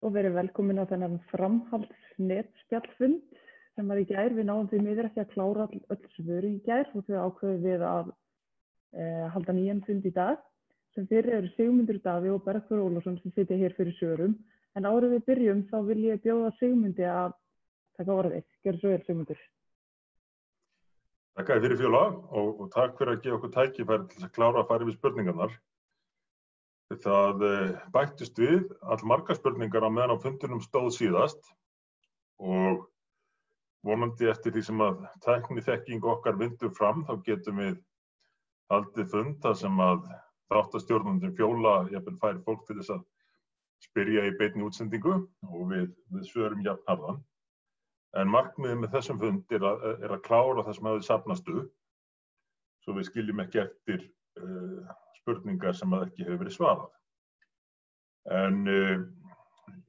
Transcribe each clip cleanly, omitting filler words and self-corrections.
og verið velkomin á þennan framhaldsnetspjallfund sem var í gær. Við náðum því miður ekki að klára öll svör í gær og þau ákveðum við að halda nýjan fund í dag sem fyrir eru Sigmundur Daði og Bergþór Ólafsson sem sitja hér fyrir svörum. En áður við byrjum þá vil ég bjóða Sigmundi að taka orðið. Gjörðu svo vel, Sigmundur. Takk fyrir Fjóla og takk fyrir að gefa okkur tækifæri til að klára að fara yfir spurningarnar. Það bættist við allmargar spurningar á meðan á fundinum stóð síðast og vonandi eftir því sem að tækniþekking okkar vindur fram þá getum við haldið fund þar sem að þáttastjórnandinn Fjóla jafnvel fær fólk til þess að spyrja í beinni útsendingu og við svörum jafnharðan. En markmiðið með þessum fund er að klára það sem hafði safnast upp svo við skiljum ekki eftir spurningar sem að ekki hefur verið svarað. En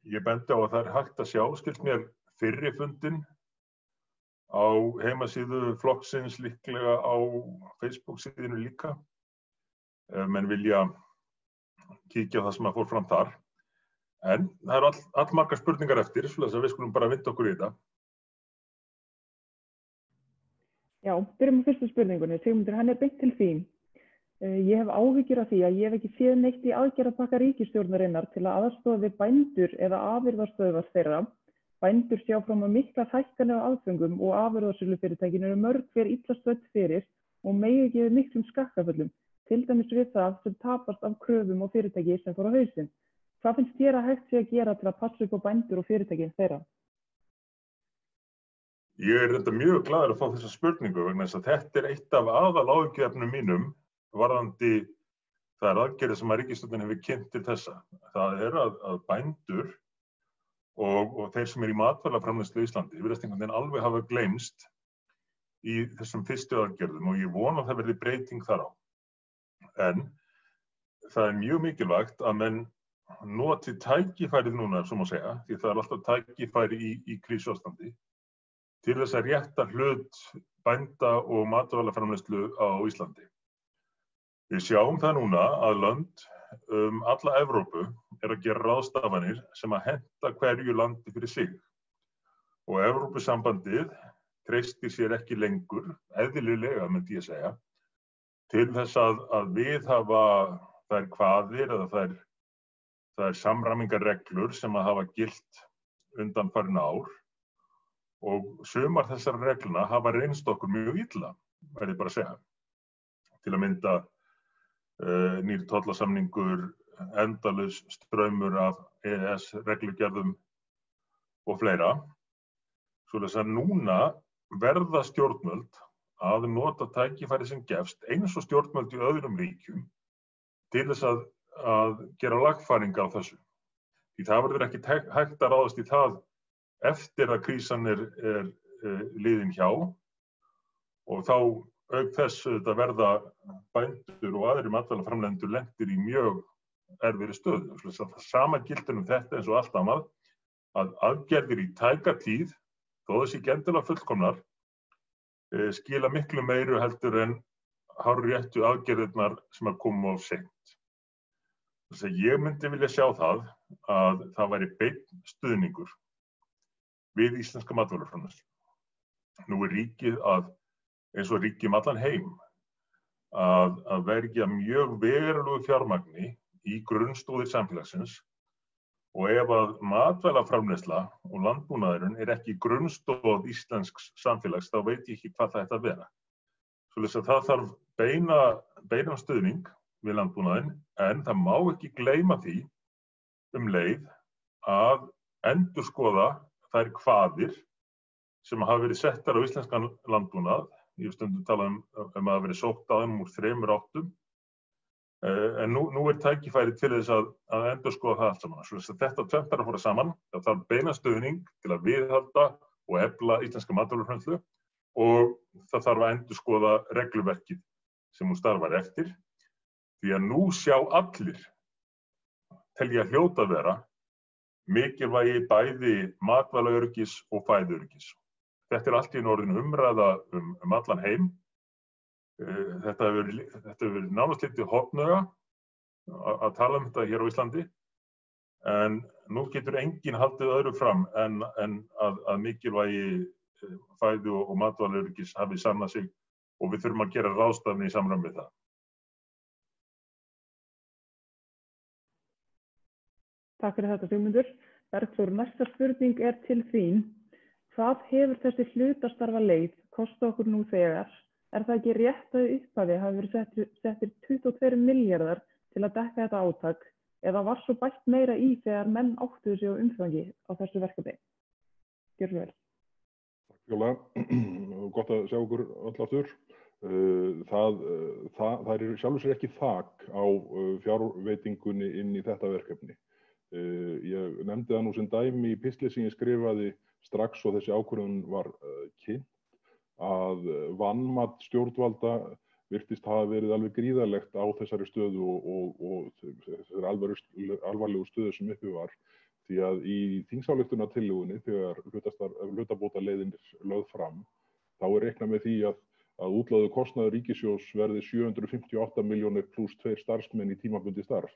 ég bendi á að það er hægt að sjá, skilst mér, fyrri fundin á heimasíðu flokksins, líklega á Facebook-síðinu líka. Menn vilja kíkja á það sem að fór fram þar. En það eru allmargar spurningar eftir, svo að við skulum bara vinda okkur í þetta. Já, byrjum á fyrstu spurningunni. Sigmundur, hann er beint til þín. Ég hef áhyggjur af því að ég hef ekki séð neitt í aðgerðapakka ríkisstjórnarinnar til að aðstoða við bændur eða afurðastöðvar þeirra. Bændur sjá fram á miklar hækkanir á aðföngum og afurðasölufyrirtækin eru mörg hver illa stödd fyrir og megi ekki við miklum skakkaföllum, til dæmis við það sem tapast af kröfum og fyrirtæki sem fór á hausinn. Hvað finnst þér að hægt sé að gera til að passa upp á bændur og fyrirtækin þeirra? Ég er þetta mjög glaður að fá þessa spurningu vegna þess að þetta er eitt af aðaláhyggjufnum mínum varðandi þær aðgerðir sem að ríkisstjórnin hefur kynnt til þessa. Það er að bændur og þeir sem eru í matvælaframleiðslu í Íslandi virðast einhvern veginn alveg hafa gleymst í þessum fyrstu aðgerðum og ég vona að það verði breyting þar á. En það er mjög mikilvægt að menn noti tækifærið núna, svo má segja, því það er alltaf tækifæri í krísuástandi, til þess að rétta hlut bænda og matvælaframleiðslu á Íslandi. Við sjáum það núna að lönd alla Evrópu að gera ráðstafanir sem að henta hverju landi fyrir sig. Og Evrópusambandið treystir sér ekki lengur, eðlilega myndi ég segja, til þess að viðhafa þær kvaðir eða þær samræmingarreglur sem að hafa gilt undanfarin ár. Og sumar þessara regluna hafa reynst okkur mjög illa, verð ég bara að segja. Til að mynda nýr tollasamningur, endalaus straumur af EES-reglugerðum og fleira. Svoleiðis að núna verða stjórnvöld að nota tækifæri sem gefst eins og stjórnvöld í öðrum ríkjum til þess að gera lagfæringar á þessu. Því það verður ekki hægt að ráðast í það eftir að krísan er liðin hjá og þá auk þess verða bændur og aðrir matvælaframleiðendur lentir í mjög erfiðri stöðu. Það sama gildir þetta eins og allt annað að aðgerðir í tæka tíð, þó þessi ekki endilega fullkomnar, skila miklu meiru heldur en hárréttu aðgerðirnar sem að koma of seint. Þess að ég myndi vilja sjá það að það væri beinn stuðningur við íslenska matvælaframleiðslu. Nú er ríkið eins og ríki allan heim, að verja mjög verulegu fjármagni í grunnstoðir samfélagsins og ef að matvælaframleiðsla og landbúnaðurinn er ekki grunnstoð íslensks samfélags, þá veit ég ekki hvað það ætti að vera. Svoleiðis að það þarf beinan stuðning við landbúnaðinn, en það má ekki gleyma því leið að endurskoða þær kvaðir sem hafa verið settar á íslenskan landbúnað. Ég hef stundum talað að hafa verið sótt á þeim úr 3 áttum. En nú er tækifæri til þess að endurskoða það allt saman. Svo þetta tvennt að fara saman. Það þarf beinan stuðning til að viðhalda og efla íslenska matvælaframleiðslu og það þarf að endurskoða regluverkið sem hún starfar eftir. Því að nú sjá allir, telja hljóta að vera, mikilvægi bæði matvælaöryggis og fæðuöryggis. Þetta er allt í orðinu umræða allan heim. Þetta hefur verið nánast litið hornauga að tala þetta hér á Íslandi. En nú getur enginn haldið öðru fram en að mikilvægi fæðu og matvælaöryggis hafi sannað sig og við þurfum að gera ráðstafanir í samræmi við það. Takk fyrir þetta, Sigmundur. Bergþór, næsta spurning er til þín. Hvað hefur þessi hlutastarfa leið kosta okkur nú þegar? Er það ekki rétt að í upphafi hafi verið settir 22 milljarðar til að dekka þetta átak eða var svo bætt meira í þegar menn áttuðu sig á umfangi á þessu verkefni? Gjörðu svo vel. Takk Fjóla, gott að sjá okkur öll aftur. Það er sjálfur sér ekki þak á fjárveitingunni inn í þetta verkefni. Ég nefndi það nú sem dæmi í pistli sem ég skrifaði strax og þessi ákvörðun var kynnt að vanmat stjórnvalda virtist hafa verið alveg gríðarlegt á þessari stöðu og þessari alvarlegu stöðu sem uppi var. Því að í þingsályktunartillögunni þegar hlutabótaleiðin er lögð fram, þá er reiknað með því að útlagður kostnaður ríkissjóðs verði 758 milljónir pluss 2 starfsmenn í tímabundið starf.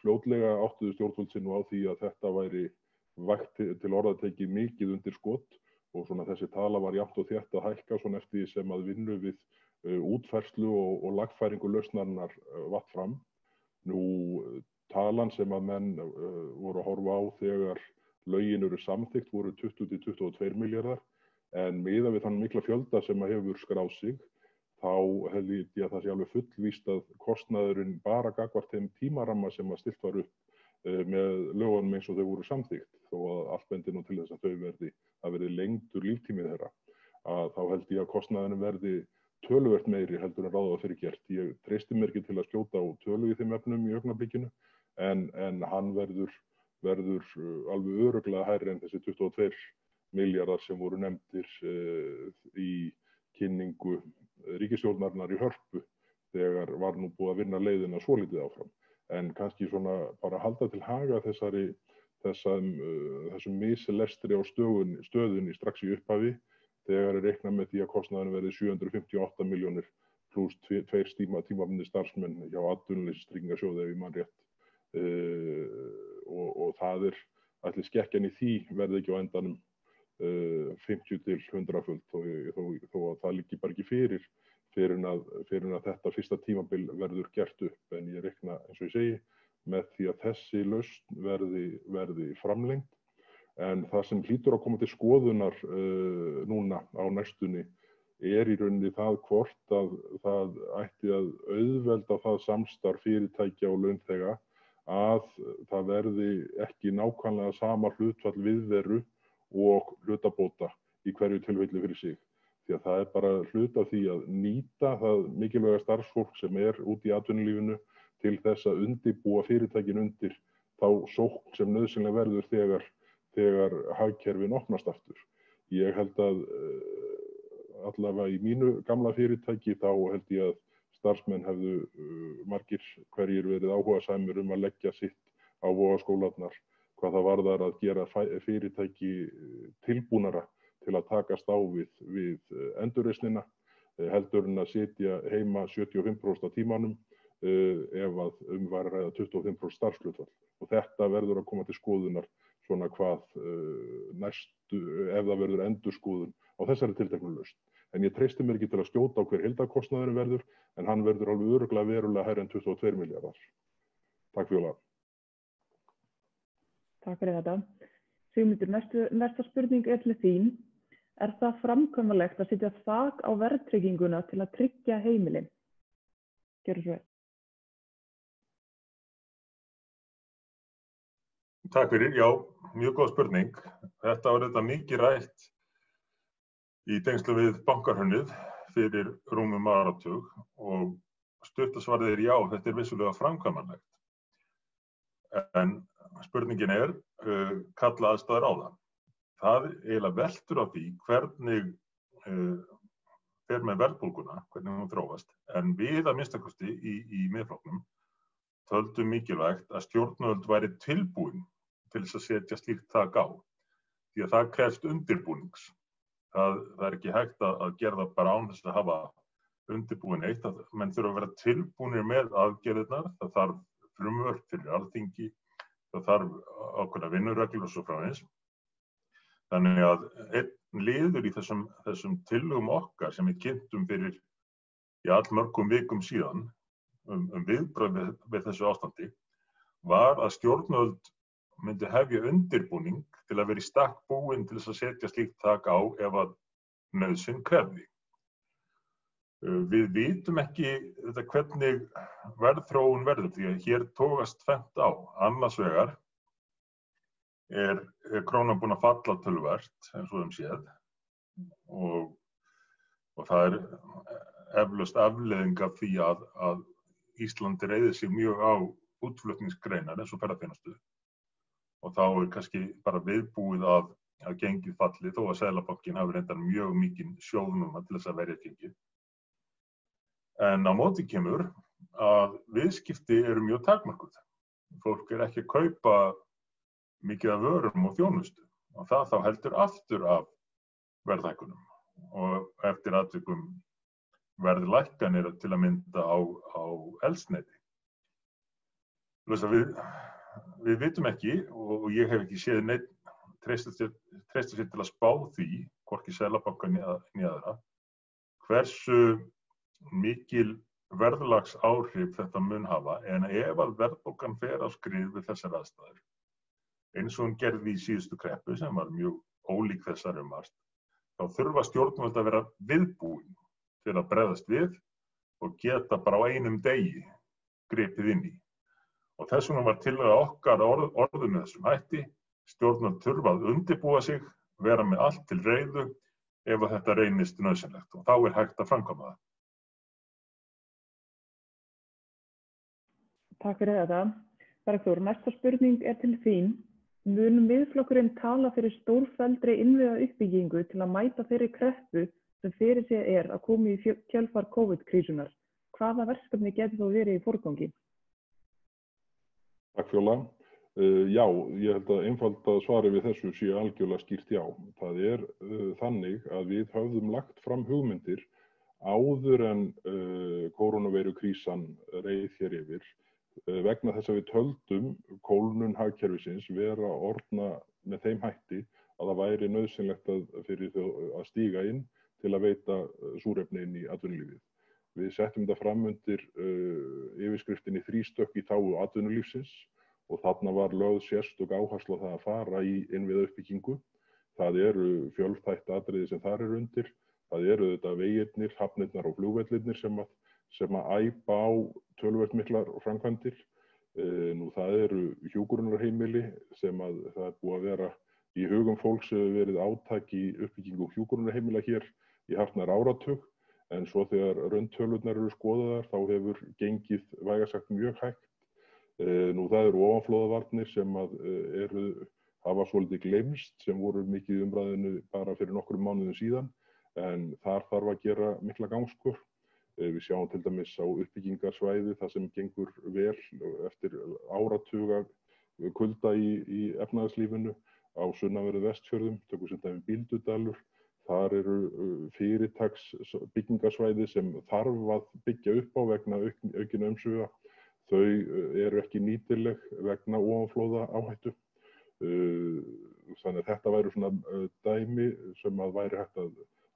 Fljótlega áttuðu stjórnvöld sig nú á því að þetta væri vægt til orða tekið mikið undir skott og svona þessi tala var jafnt og þétt að hækka svona eftir því sem að vinnu við útfærslu og lagfæringu lausnarinnar vatt fram. Nú talan sem að menn voru að horfa á þegar lögin eru samþykkt voru 20-22 milljarðar en miðað við þann mikla fjölda sem að hefur skráð sig þá held ég að það sé alveg fullvíst að kostnaðurinn bara gagnvart þeim tímaramma sem að stillt var upp með lögunum eins og þau voru samþykkt þó að allt bendir nú til þess að þau verði lengdur líftími þeirra að þá held ég að kostnaðurinn verði töluvert meiri heldur en ráða fyrir gert. Ég treysti mér ekki til að skjóta á tölu í þeim efnum í augnablikinu en hann verður alveg örugglega hærri en þessi 22 milljarðar sem voru nefndir í kynningu ríkisstjórnarinnar í Hörpu þegar var nú búið að vinna leiðina svolítið áfram. En kannski svona bara halda til haga þessum mislestri á stöðunni strax í upphafi þegar er reiknað með því að kostnaðurinn verði 758 milljónir pluss 2 tímabundnir starfsmenn hjá Atvinnuleysistryggingasjóði ef ég man rétt. Og það er ætli skekkjan í því verði ekki á endanum 50 til 100-föld þó að það liggi bara ekki fyrir en að þetta fyrsta tímabil verður gert upp en ég reikna eins og ég segi með því að þessi lausn verði framlengd en það sem hlýtur að koma til skoðunar núna á næstunni er í rauninni það hvort að það ætti að auðvelda það samstarf fyrirtækja og launþega að það verði ekki nákvæmlega sama hlutfall viðveru og hlutabóta í hverju tilfelli fyrir sig. Því að það er bara hluti af því að nýta það mikilvæga starfsfólk sem er út í atvinnulífinu til þess að undirbúa fyrirtækin undir þá sókn sem nauðsynlega verður þegar hagkerfin opnast aftur. Ég held að allavega í mínu gamla fyrirtæki þá held ég að starfsmenn hefðu margir hverjir verið áhugasamir að leggja sitt á vogaskólarnar hvað það varðar að gera fyrirtæki tilbúnara til að takast á við endurreisnina heldur en að sitja heima 75% af tímanum ef að var að ræða 25% starfshlutfall. Og þetta verður að koma til skoðunar svona hvað næstu, ef það verður endurskoðun á þessari tilteknu lausn. En ég treysti mér ekki til að skjóta á hver heildarkostnaðurinn verður, en hann verður alveg örugglega verulega hærri en 22 milljarðar. Takk Fjóla. Takk fyrir þetta. Sigmundur, næsta spurning er til þín. Er það framkvæmanlegt að setja þak á verðtrygginguna til að tryggja heimilin? Gjörðu svo vel. Takk fyrir, já, mjög góð spurning. Þetta var þetta mikið rætt í tengslu við bankahrunið fyrir rúmum áratug og stuttasvarið er já, þetta er vissulega framkvæmanlegt. En spurningin er, kalla aðstæður á það. Það eiginlega veltur á því hvernig fer með verðbólguna, hvernig hún þróast. En við að minnstakosti í Miðflokknum töldum mikilvægt að stjórnvöld væri tilbúin til þess að setja slíkt þak á. Því að það krefst undirbúnings. Það er ekki hægt að gera það bara án þess að hafa undirbúin eitt. Menn þurfa að vera tilbúnir með aðgerðirnar. Það þarf frumvörp fyrir Alþingi. það þarf ákveðna vinnureglur og svo framvegis. Þannig að einn liður í þessum tillögum okkar sem við kynntum fyrir allmörgum vikum síðan viðbrögð við þessu ástandi var að stjórnvöld myndi hefja undirbúning til að vera í stakk búin til þess að setja slíkt þak á ef að nauðsyn krefði. Við vitum ekki hvernig verðþróun verður því að hér togast tvennt á. Annars vegar er krónan búin að falla töluvert eins og séð og það er eflaust afleiðing af því að Ísland reiðir sig mjög á útflutningsgreinar eins og ferðaþjónustu og þá er kannski bara viðbúið að gengið falli þó að Seðlabankinn hafi reyndar mjög mikinn sjóð núna til þess að verja gengið. En á móti kemur að viðskipti eru mjög takmörkuð. Fólk er ekki að kaupa mikið af vörum og þjónustu og það þá heldur aftur af verðhækkunum og eftir atvikum verðlækkanir til að mynda á eldsneyti. Við vitum ekki og ég hef ekki séð neinn treysta sér til að spá því, hvorki Seðlabanka né aðra, hversu mikil verðlagsáhrif þetta mun hafa en ef að verðbólgan fer á skrið við þessar aðstæður, eins og hún gerði í síðustu kreppu sem var mjög ólík þessari margt, þá þurfa stjórnvöld að vera viðbúin til að bregðast við og geta bara á einum degi gripið inn í. Og þess vegna var tillaga okkar orðum með þessum hætti, stjórnvöld þurfa að undirbúa sig, vera með allt til reiðu ef að þetta reynist nauðsynlegt og þá er hægt að framkvæma það. Takk fyrir þetta. Bergþór, næsta spurning er til þín. Mun Miðflokkurinn tala fyrir stórfelldri innviðauppbyggingu til að mæta þeirri kreppu sem fyrirséð er að koma í kjölfar COVID-krísunnar? Hvaða verkefni getur þó verið í forgangi? Takk Fjóla. Já, ég held að einfalda svari við þessu sé algjörlega skýrt já. Það er þannig að við höfðum lagt fram hugmyndir áður en kórónuveirukrísan reið hér yfir vegna þess að við töldum kólnun hagkerfisins vera orðna með þeim hætti að það væri nauðsynlegt fyrir þau að stíga inn til að veita súrefni inn í atvinnulífið. Við settum þetta fram undir yfirskriftinni þrístök í þágu atvinnulífsins og þarna var lögð sérstök áhersla á það að fara í innviðauppbyggingu. Það eru fjölþætt atriði sem þar eru undir. Það eru þetta vegirnir, hafnirnar og flugvellirnir sem að æpa á töluvert miklar framkvæmdir. Það eru hjúkrunarheimili sem að það er búið að vera í hugum fólks hefur verið átak í uppbyggingu hjúkrunarheimila hér í hartnær áratug. En svo þegar rauntölurnar eru skoðaðar þá hefur gengið vægast sagt mjög hægt. Það eru ofanflóðavarnir sem hafa svolítið gleymst sem voru mikið í umræðinu bara fyrir nokkrum mánuðum síðan en þar þarf að gera mikla gangskör. Við sjáum til dæmis á uppbyggingarsvæði það sem gengur vel eftir áratuga kulda í efnahagslífinu á sunnanverðu Vestfjörðum, tökum sem dæmi Bíldudalur. Þar eru fyrirtaksbyggingarsvæði sem þarf að byggja upp á vegna aukinna umsvifa. Þau eru ekki nýtileg vegna ofanflóða áhættu. Þannig að þetta væru svona dæmi sem að væri hægt að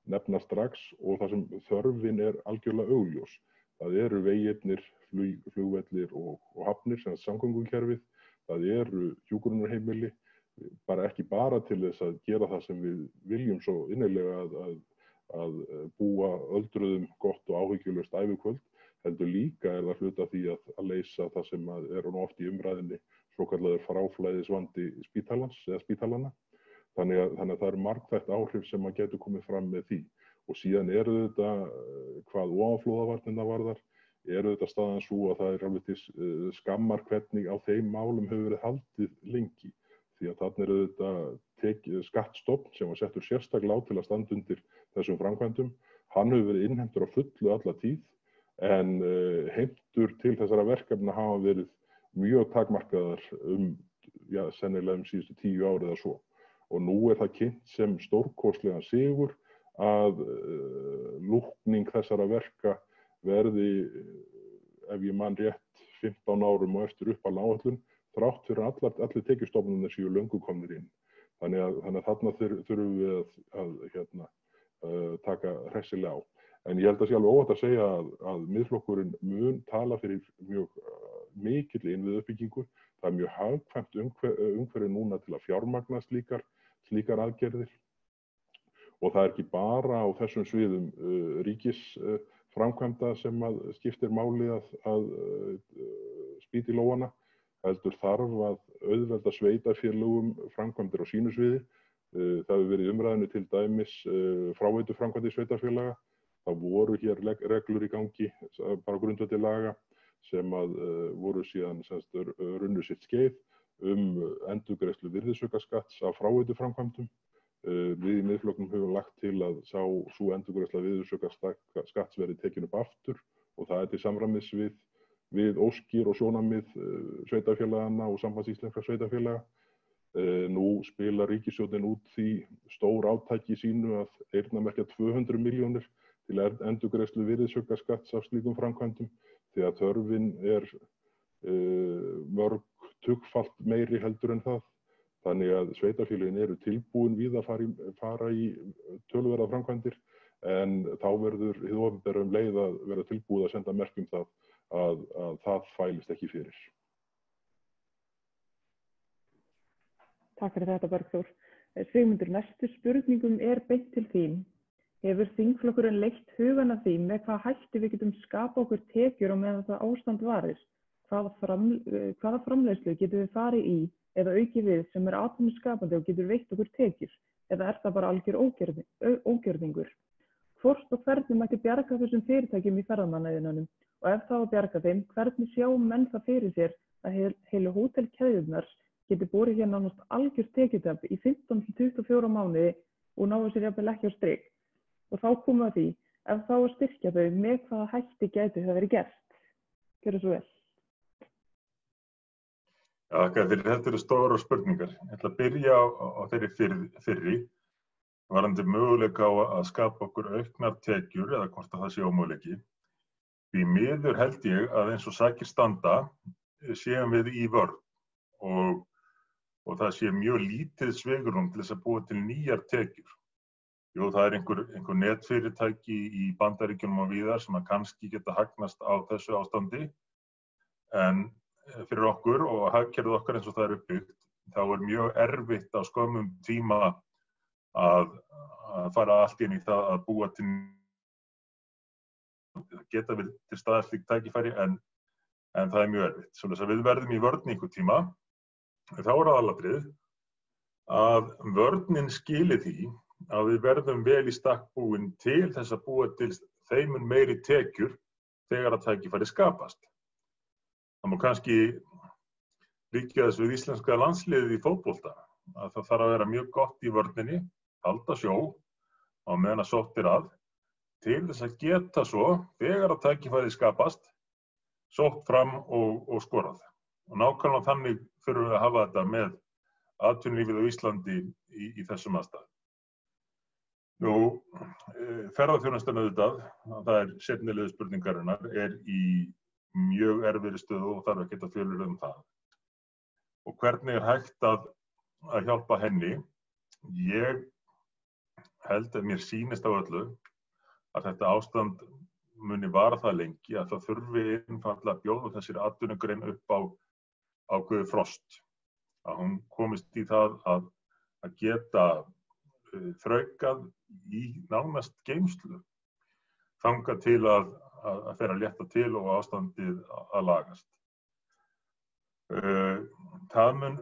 nefna strax og það sem þörfin er algjörlega augljós. Það eru vegirnir, flugvellir og hafnir sem samgöngukerfið. Það eru hjúkrunarheimili, ekki bara til þess að gera það sem við viljum svo innilega að búa öldruðum gott og áhyggjulaust ævikvöld, heldur líka er það hluti af því að leysa það sem er oft í umræðinni svokallaður fráflæðisvandi spítalans eða spítalana. Þannig að það eru margþætt áhrif sem að getur komið fram með því. Og síðan eru þetta, hvað ofanflóðavarnirnar varðar, eru þetta staðan svo að það er alveg til skammar hvernig á þeim málum hefur verið haldið lengi. Því að þarna eru þetta skattstofn sem var settur sérstaklega á til að standa undir þessum framkvæmdum. Hann hefur verið innheimtur á fullu alla tíð en heimtur til þessara verkefna hafa verið mjög takmarkaðar sennilega síðustu 10 ár eða svo. Og nú er það kynnt sem stórkostlegan sigur að lúkning þessara verka verði, ef ég man rétt, 15 árum og eftir uppáhaldáætlun, þrátt fyrir allir tekjustofnarnir séu löngu komnir inn. Þannig að þarna þurfum við að taka hressilega á. En ég held að sé alveg óhætt að segja að Miðflokkurinn mun tala fyrir mjög mikilli innviðauppbyggingu. Það er mjög hagkvæmt umhverfi núna til að fjármagna slíkar aðgerðir. Og það er ekki bara á þessum sviðum ríkisframkvæmda sem að skiptir máli að spýta í lófana, heldur þarf að auðvelda sveitarfélögum framkvæmdir á sínu sviði. Það hefur verið í umræðunni til dæmis fráveituframkvæmdir sveitarfélaga. Það voru hér reglur í gangi, bara grundvelli laga, sem að voru síðan runnu sitt skeið endurgreiðslu virðisaukaskatts af fráveituframkvæmdum. Við í Miðflokknum höfum lagt til að sú endurgreiðsla virðisaukaskatts verði tekin upp aftur og það er til samræmis við óskir og sjónarmið sveitarfélaganna og Sambands íslenskra sveitarfélaga. Nú spilar ríkisstjórnin út því stór átaki sínu að eyrnamerkja 200 milljónir til endurgreiðslu virðisaukaskatts af slíkum framkvæmdum því að þörfin er mörg tugfalt meiri heldur en það. Þannig að sveitarfélögin eru tilbúin við að fara í töluverðar framkvæmdir en þá verður hið opinbera leið að vera tilbúið að senda merki það að það fælist ekki fyrir. Takk fyrir þetta, Bergþór. Sigmundur, næstu spurningum beint til þín. Hefur þingflokkurinn leitt hugann að því með hvað hætti við getum skapa okkur tekjur og meðan það ástand varir? Hvaða framleiðslu getum við farið í eða aukið við sem atvinnuskapandi og getur veitt okkur tekjur? Eða það bara algjör ógjörningur? Hvort og hvernig mætti bjarga þessum fyrirtækjum í ferðamannaiðnaðinum? Og ef það á að bjarga þeim, hvernig sjá menn það fyrir sér að heilu hótelkeðjurnar geti borið hér nánast algjör tekjutap í 15-24 mánuði og náðu sér jafnvel ekki á strik? Og þá komum við að því, ef þá að styrkja þau, með hvaða hætti gæti það verið gert? Gjörðu svo vel. Já, þetta eru stórar spurningar. Ég ætla að byrja á þeirri fyrri, varðandi möguleika á að skapa okkur auknar tekjur eða hvort að það sé ómöguleiki. Því miður held ég að eins og sakir standa séum við í vörn og það sé mjög lítið svigrúm til þess að búa til nýjar tekjur. Jú, það er einhver netfyrirtæki í Bandaríkjunum og víðar sem að kannski geta hagnast á þessu ástandi, en fyrir okkur og hagkerfið okkar eins og það er uppbyggt, þá er mjög erfitt á skömmum tíma að fara allt inn í það að búa til geta við til staðar slíkt tækifæri, en það er mjög erfitt. Svoleiðis að við verðum í vörn í einhvern tíma. Þá er aðalatriðið að vörnin skili því að við verðum vel í stakk búin til þess að búa til þeim mun meiri tekjur þegar að tækifæri skapast. Það má kannski líkja þessu við íslenska landsliðið í fótbolta, að það þarf að vera mjög gott í vörninni, halda sjó á meðan að sótt að, til þess að geta svo, þegar að tækifæri skapast, sótt fram og skorað. Og nákvæmlega þannig þurfum við að hafa þetta með atvinnulífið á Íslandi í þessum aðstæðum. Nú, ferðaþjónustan auðvitað, það er seinni liður spurningarinnar, í mjög erfiðri stöðu og þarf ekki að fjölur það. Og hvernig er hægt að hjálpa henni? Ég held að mér sýnist á öllu að þetta ástand muni vara það lengi að það þurfi einfaldlega að bjóða þessir atvinnugrein upp á ákveðið frost. Að hún komist í það að geta þraukað í nánast geymslu þangað til að fer að létta til og ástandið að lagast. Það mun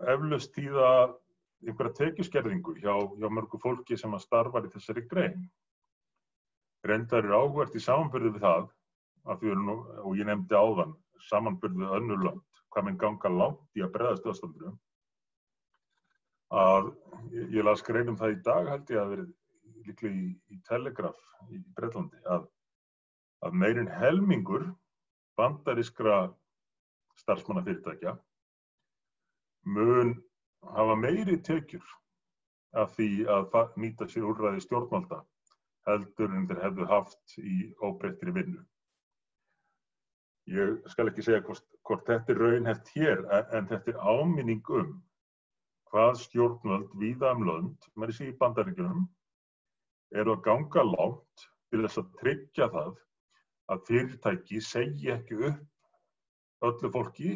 eflaust þýða einhverja tekjuskerðingu hjá mörgu fólki sem að starfar í þessari grein. Reyndar er áhugavert í samanburði við það, og ég nefndi áðan, samanburði við önnur lönd, hvað menn ganga langt í að bregðast við ástandinu, að ég las grein það í dag, held ég að verið líklega í Telegraph í Bretlandi, að meirinn helmingur bandarískra starfsmannafyrirtækja mun hafa meiri tekjur af því að nýta sér úrræði stjórnvalda heldur en þeir hefðu haft í óbreyttri vinnu. Ég skal ekki segja hvort þetta raunhæft hér, en þetta áminning hvað stjórnvöld víða lönd, með þessi í Bandaríkjunum, eru að ganga langt til þess að tryggja það að fyrirtæki segi ekki upp öllu fólki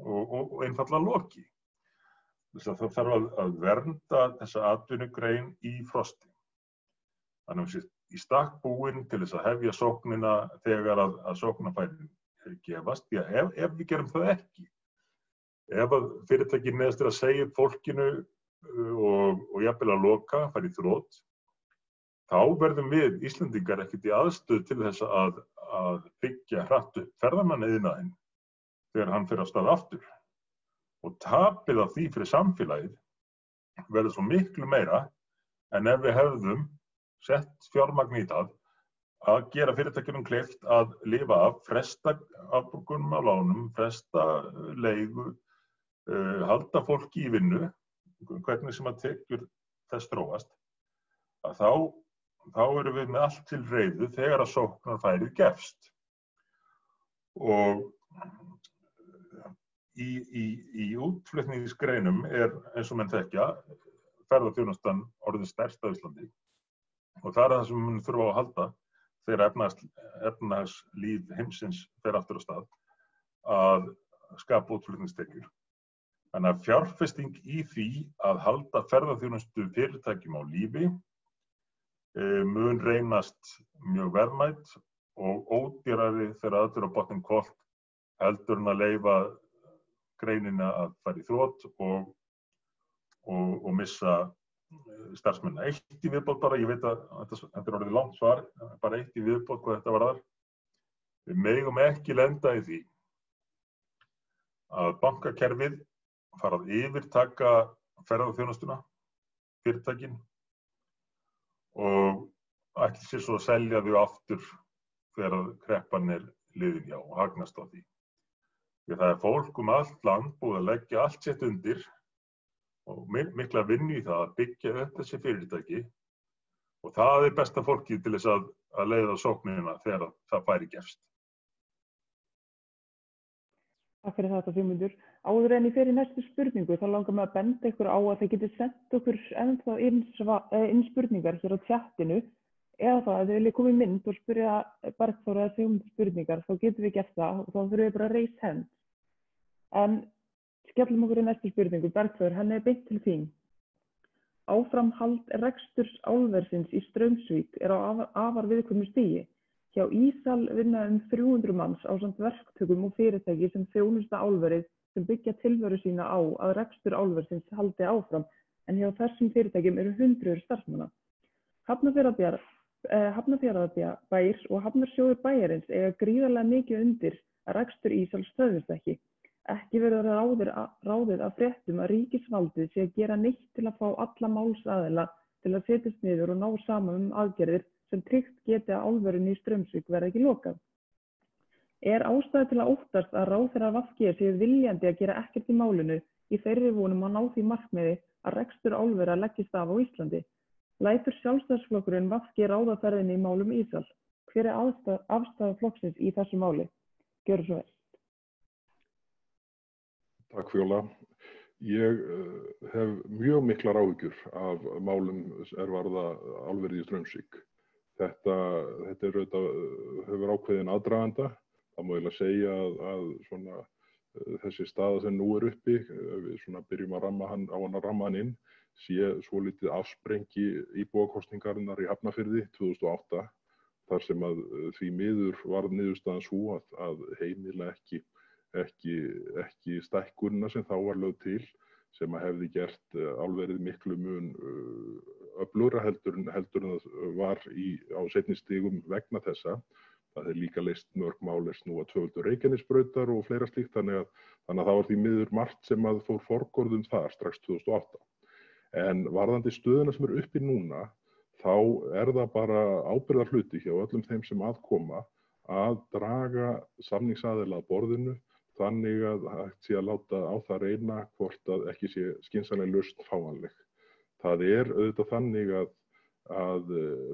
og einfaldlega loki. Þess að það þarf að vernda þessa atvinnugrein í frosti. Þannig að í stakk búin til þess að hefja sóknina þegar að sóknarfærin gefast, því að ef við gerum það ekki, ef að fyrirtækin neðast að segja fólkinu og jafnvel að loka, fara í þrot, þá verðum við Íslendingar ekkert í aðstöðu til þess að byggja hratt upp ferðamanniðnaðinn þegar hann fer af stað aftur. Og tapið af því fyrir samfélagið verður svo miklu meira en ef við hefðum sett fjármagn í það að gera fyrirtækjunum kleift að lifa af, fresta afborgunum af lánum, fresta leigu, halda fólki í vinnu, hvernig sem að tekjur þess þróast, að þá erum við með allt til reiðu þegar að sóknarfærið gefst. Og í útflutningsgreinum eins og menn þekkja, ferðaþjónustan orðið stærst á Íslandi. Og það það sem mun þurfa að halda þegar efnahagslíf heimsins fer aftur á stað, að skapa útflutningstekjur. Þannig að fjárfesting í því að halda ferðaþjónustu fyrirtækjum á lífi mun reynast mjög verðmæt og ódýrari þegar öllu á botninn hvolft heldur en að leyfa greinina að fara í þrot og missa starfsmenn. Eitt í viðbót bara, ég veit að þetta orðið langt svar, bara eitt í viðbót hvað þetta varðar. Við megum ekki lenda í því að bankakerfið fara að yfirtaka ferðaþjónustuna, fyrirtækin, og ætli sér svo að selja þau aftur þegar kreppan liðin hjá og hagnast á því. Því það fólk allt land búið að leggja allt sitt undir og mikla vinnu í það að byggja upp þessi fyrirtæki, og það besta fólkið til þess að leiða sóknina þegar það færi gefst. Takk fyrir þetta, Sigmundur. Áður en ég fer í næstu spurningu, þá langar mig að benda ykkur á að þið getið sendt okkur ennþá inn spurningar hér á tjattinu, eða það að þið viljið koma í mynd og spyrja Bergþór eða Sigmundur spurningar, þá getum við gert það og þá þurfum við bara að raise hand. En skellum okkur í næstu spurningu. Bergþór, henni beint til þín. Áframhald reksturs álversins í Straumsvík á afar viðkvæmu stigi. Hjá Ísal vinna 300 manns ásamt verktökum og fyrirtæki sem þjónusta álverið sem byggja tilveru sína á að rekstur álversins haldi áfram, en hjá þessum fyrirtækjum eru hundruður starfsmanna. Hafnarfjarðarbær og Hafnarsjóður bæjarins eiga gríðarlega mikið undir að rekstur Ísals stöðvist ekki. Ekki verður ráðið af fréttum að ríkisvaldið sé að gera neitt til að fá alla málsaðila til að setjast niður og ná saman aðgerðir sem tryggt geti að álverinu í Straumsvík verði ekki lokað. Ástæða til að óttast að ráðherrar VG séu viljandi að gera ekkert í málinu í þeirri vonum að ná því markmiði að rekstur álvera leggist af á Íslandi? Lætur Sjálfstæðisflokkurinn VG ráða ferðinni í málum Ísal? Hver afstaða flokksins í þessu máli? Gjörðu svo vel. Takk Fjóla. Ég hef mjög miklar áhyggjur af málum varða álverið í Straumsvík. Þetta hefur ákveðin aðdraganda. Það má eiginlega segja að þessi staða sem nú uppi, við byrjum að ramma hann inn, sé svolítið afsprengi íbúakosningarinnar í Hafnarfirði 2008, þar sem að því miður varð niðurstaðan sú að heimila ekki stækkunina sem þá var lögð til, sem að hefði gert álverið miklu mun öflugra heldur en það var á seinni stigum vegna þessa. Það líka leyst mörg mál snúa tvöföldu Reykjanesbrautar og fleira slíkt, þannig að það var því miður margt sem að fór forgörðum þar strax 2008. En varðandi stöðuna sem uppi núna, þá það bara ábyrgðarhluti hjá öllum þeim sem aðkoma að draga samningsaðila að borðinu, þannig að hægt sé að láta á það reyna hvort að ekki sé skynsamleg lausn fáanleg. Það auðvitað þannig að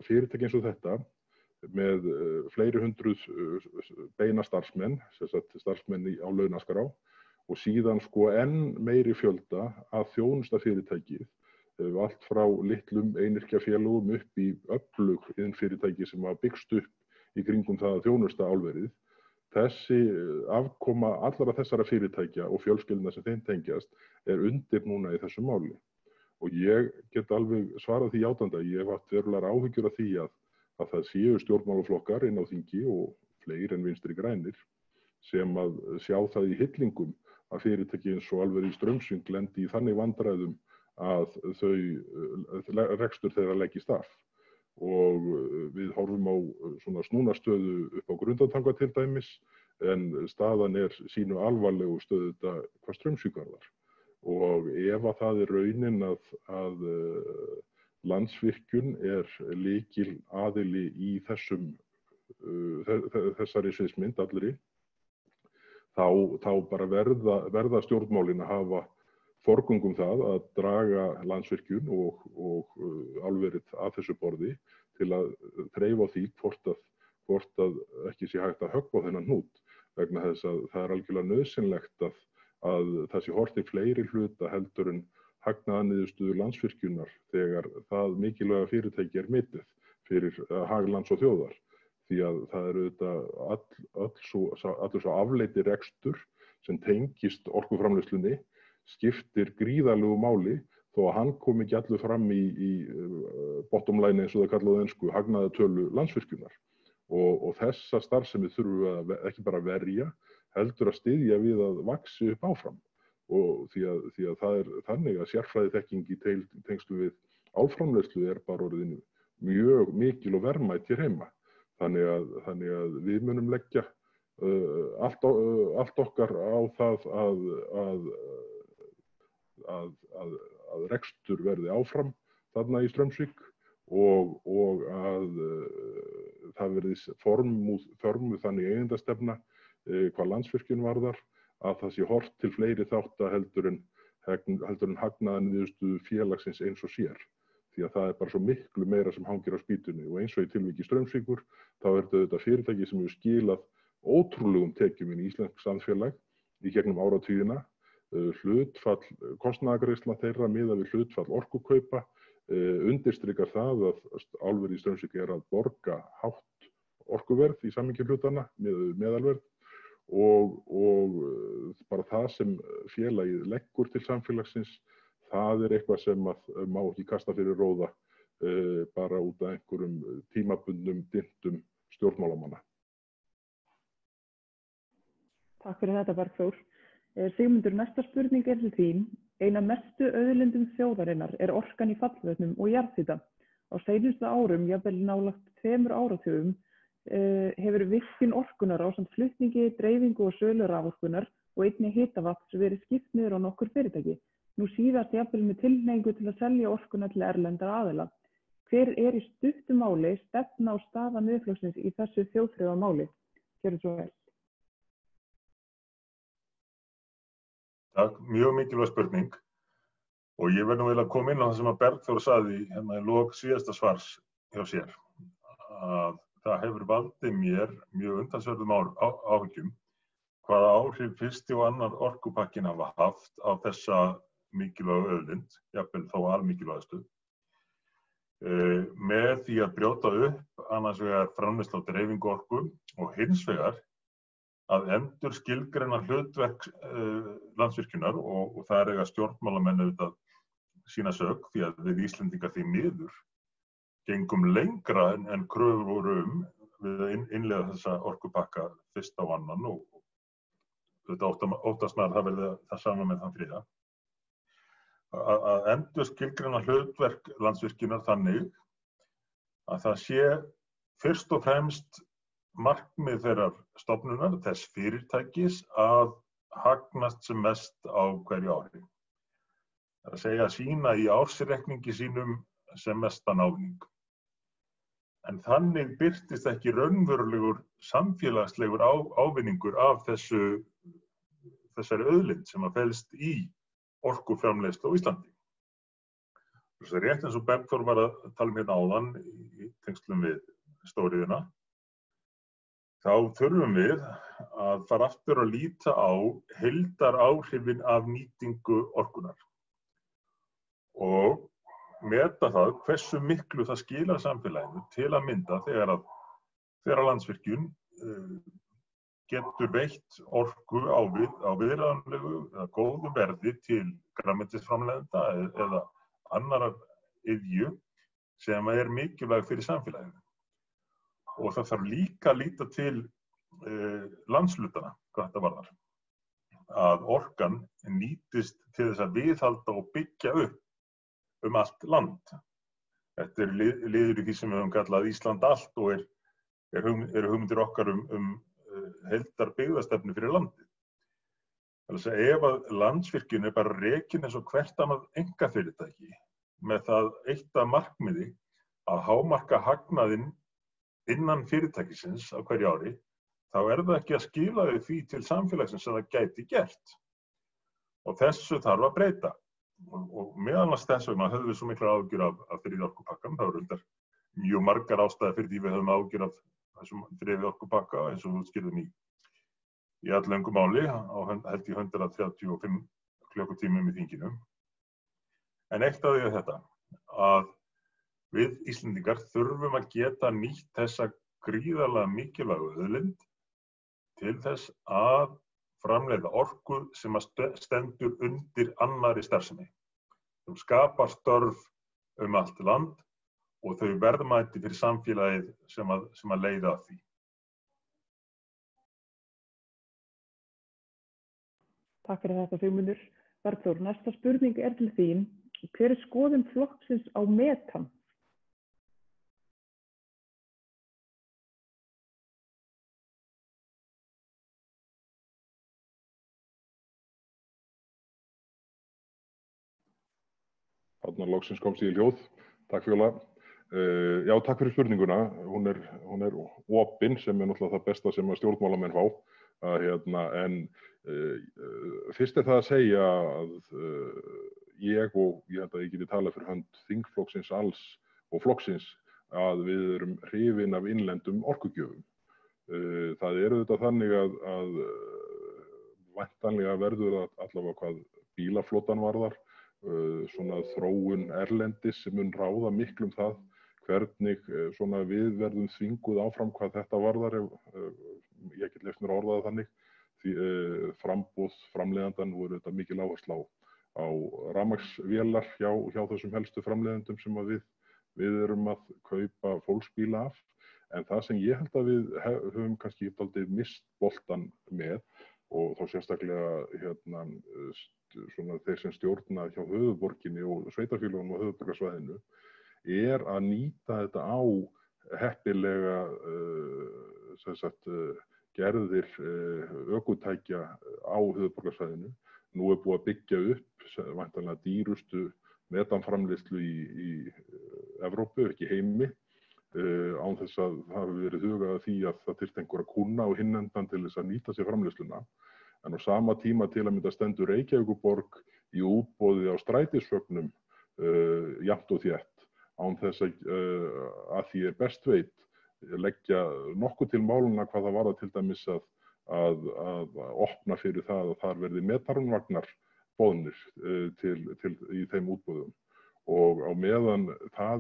fyrirtæki eins og þetta með fleiri hundruð beina starfsmenn, starfsmenn á launaskrá og síðan sko enn meiri fjölda að þjónusta fyrirtækið, allt frá litlum einyrkjafélögum upp í öflug iðnfyrirtæki sem hafa byggst upp í kringum það að þjónusta álverið. Þessi afkoma allra þessara fyrirtækja og fjölskyldna sem þeim tengjast undir núna í þessu máli. Og ég get alveg svarað því játandi, ég hef haft verulegar áhyggjur af því að það séu stjórnmálaflokkar inn á þingi og fleiri en Vinstri grænir sem að sjá það í hillingum að fyrirtæki eins og Álverið í Straumsvík lendi í þannig vandræðum að þau rekstur þeirra leggist af. Og við horfum á svona snúnastöðu upp á Grundartanga til dæmis, en staðan sínu alvarlegu stöðu þetta hvað Straumsvík varðar. Og ef að það raunin að Landsvirkjun lykil aðili í þessari sviðsmynd allri, þá bara verða stjórnmálin að hafa forgöngu það að draga Landsvirkjun og álverið að þessu borði til að þreifa á því hvort að ekki sé hægt að höggva á þennan hnút, vegna þess að það algjörlega nauðsynlegt að það sé horft til fleiri hluta heldur en hagnaðarniðurstöðu Landsvirkjunar þegar það mikilvæga fyrirtæki metið fyrir hag lands og þjóðar. Því að það allur svo afleiddi rekstur sem tengist orkuframleiðslunni skiptir gríðarlegu máli þó að hann kom ekki allur fram í bottom line eins og það kallaði á ensku hagnaðartölu Landsvirkjunar. Og þessa starfsemi þurfum við að ekki bara verja, heldur að styðja við að vaxi upp áfram. Og því að það þannig að sérfræðiþekking í tengslum við álframleiðslu bara orðin mjög mikil og verðmæt hér heima. Þannig að við munum leggja allt okkar á það að rekstur verði áfram þarna í Straumsvík og að það verði formuð þannig eigendastefna hvað Landsvirkjun varðar að það sé horft til fleiri þátta heldur en hagnaðarniðurstöðu félagsins eins og sér. Því að það bara svo miklu meira sem hangir á spýtunni og eins og í tilviki Straumsvíkur þá þetta fyrirtæki sem hefur skilað ótrúlegum tekjum inn í íslensk samfélag í gegnum áratugina, hlutfall kostnaðargreiðslna þeirra miðað við hlutfall orkukaupa undirstrikar það að Álverið í Straumsvík að borga hátt orkuverð í samhengi hlutanna miðað við meðalverð og bara það sem félagið leggur til samfélagsins, það eitthvað sem má ekki kasta fyrir róða bara út af einhverjum tímabundnum dyntum stjórnmálamanna. Takk fyrir þetta, Bergþór. Sigmundur, næsta spurning til þín. Ein af mestu auðlindum þjóðarinnar orkan í fallvötnum og jarðhita. Á seinustu árum, jafnvel nálægt 2 áratugum, hefur virkjun orkunar ásamt flutningi, dreifingu og sölu raforkunar og einnig hitavatns verið skipt niður á nokkur fyrirtæki. Nú síðast jafnvel með tilhneigingu til að selja orkuna til erlendra aðila. Hver í stuttu máli stefna og staða Miðflokksins í þessu þjóðþrifamáli? Gjörðu svo vel. Takk, mjög mikilvæg spurning og ég verð nú að koma inn á það sem að Bergþór sagði hérna í lok síðasta svars hjá sér. Að það hefur valdið mér mjög umtalsverðum áhyggjum hvaða áhrif fyrsti og annar orkupakkin hafa haft á þessa mikilvægu auðlind, jafnvel þó almikilvægustu, með því að brjóta upp annars vegar framleiðslu og dreifingu orku og hins vegar að endur skilgreina hlutverk Landsvirkjunar og það eiga stjórnmálamenn auðvitað sína sök því að við Íslendingar því miður gengum lengra en kröfur voru við að innleiða þessa orkupakka fyrst á annan og þetta óttast maður það verði það sama með þann þriðja. Að endur skilgreina hlutverk Landsvirkjunar þannig að það sé fyrst og fremst markmið þeirrar stofnunar, þess fyrirtækis að hagnast sem mest á hverju ári. Það að segja að sýna í ársreikningi sínum sem mestan ávinning. En þannig birtist ekki raunverulegur samfélagslegur ávinningur af þessari auðlind sem að felst í orkuframleiðslu á Íslandi. Þess að rétt eins og Bergþór var að tala hérna áðan í tengslum við stóriðjuna, þá þurfum við að fara aftur að líta á heildaráhrifin af nýtingu orkunnar og meta það hversu miklu það skilar samfélaginu til að mynda þegar Landsvirkjun getur veitt orku á viðráðanlegu eða góðu verði til grænmetisframleiðenda eða annarar iðju sem mikilvæg fyrir samfélaginu. Og það þarf líka að líta til landshlutana, hvað þetta varðar. Að orkan nýtist til þess að viðhalda og byggja upp allt land. Þetta liður í því sem við höfum kallað Ísland allt og eru hugmyndir okkar heildar byggðastefnu fyrir landið. Þannig að ef að Landsvirkjun bara rekin eins og hvert annað einkafyrirtæki með það eitt að markmiði að hámarka hagnaðinn innan fyrirtækisins á hverju ári, þá það ekki að skila því til samfélagsins sem það gæti gert. Og þessu þarf að breyta. Og meðal annars þess vegna höfum við svo miklar áhyggjur af þriðja orkupakkann. Það reyndar mjög margar ástæður fyrir því við höfum áhyggjur af þessum þriðja orkupakka eins og við útskýrðum í alllöngu máli á held í 135 klukkutímum í þinginu. En eitt af því þetta, að við Íslendingar þurfum að geta nýtt þessa gríðarlega mikilvægu auðlind til þess að framleiða orku sem að stendur undir annarri starfsemi. Sem skapar störf allt land og þau verðmæti fyrir samfélagið sem að leiða að því. Takk fyrir þetta, Sigmundur. Bergþór, næsta spurning til þín. Hver skoðun flokksins á metan? Þarna loksins komst ég í hljóð. Takk Fjóla. Já, takk fyrir spurninguna. Hún er opin sem náttúrulega það besta sem að stjórnmálamenn fá. Fyrst það að segja að ég held að ég geti talað fyrir hönd þingflokksins alls og flokksins að við erum hrifin af innlendum orkugjöfum. Það auðvitað þannig að væntanlega verður allavega hvað bílaflotan varðar, svona þróun erlendis sem mun ráða miklum það hvernig svona við verðum þvinguð áfram hvað þetta varðar, ég get leyft mér að orða það þannig, því framboð framleiðandan voru þetta mikil áhersla á rafmagnsvélar hjá þessum helstu framleiðendum sem að við erum að kaupa fólksbíla af. En það sem ég held að við höfum kannski dálítið misst boltan með, og þá sérstaklega svona þeir sem stjórna hjá höfuðborginni og sveitarfélögunum á höfuðborgarsvæðinu, að nýta þetta á heppilega gerðir ökutækja á höfuðborgarsvæðinu. Nú búið að byggja upp væntanlega dýrustu metanframleiðslu í Evrópu, ekki heimi, án þess að það hafi verið hugað að því að það þyrfti einhverja kúnna og hinn endan til þess að nýta sér framleiðsluna. En á sama tíma til að mynda stendur Reykjavíkurborg í útboði á strætisvögnum jafnt og þétt, án þess að því best veit leggja nokkuð til máluna hvað það varðar til dæmis að opna fyrir það að þar verði metanvagnar boðnir í þeim útboðum. Og á meðan það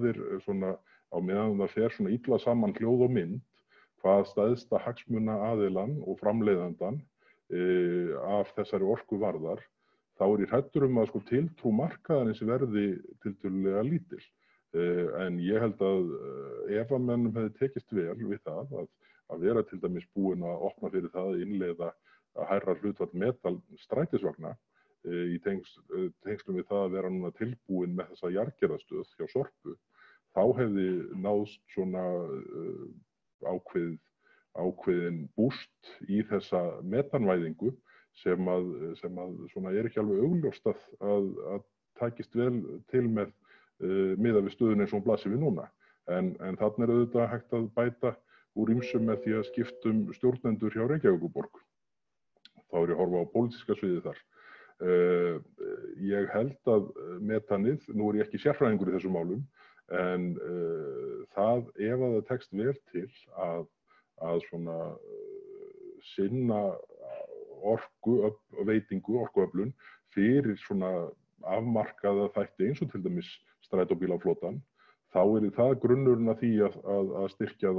fer svona illa saman hljóð og mynd hvað stærsta hagsmuna aðilann og framleiðandann af þessari orku varðar, þá ég hræddur að tiltrú markaðarins verði tiltölulega lítil. En ég held að ef að mennum hefði tekist vel við það að vera til dæmis búin að opna fyrir það að innleiða að hærra hlutfall metanstrætisvagna í tengslum við það að vera núna tilbúin með þessa jarðgerðarstöð hjá Sorpu, þá hefði náðst svona ákveðin búst í þessa metanvæðingu sem svona ekki alveg augljóst að takist vel til með miðað við stöðuna eins og hún blasir við núna. En þarna auðvitað hægt að bæta úr ýmsu með því að skipta stjórnendur hjá Reykjavíkurborg. Þá ég að horfa á pólitíska sviðið þar. Ég held að metanið, nú ég ekki sérfræðingur í þessum málum, En ef það tekst vel til að svona sinna orkuöflun fyrir svona afmarkaða þætti eins og til dæmis strætóbílaflotann, þá það grunnurinn að því að styrkja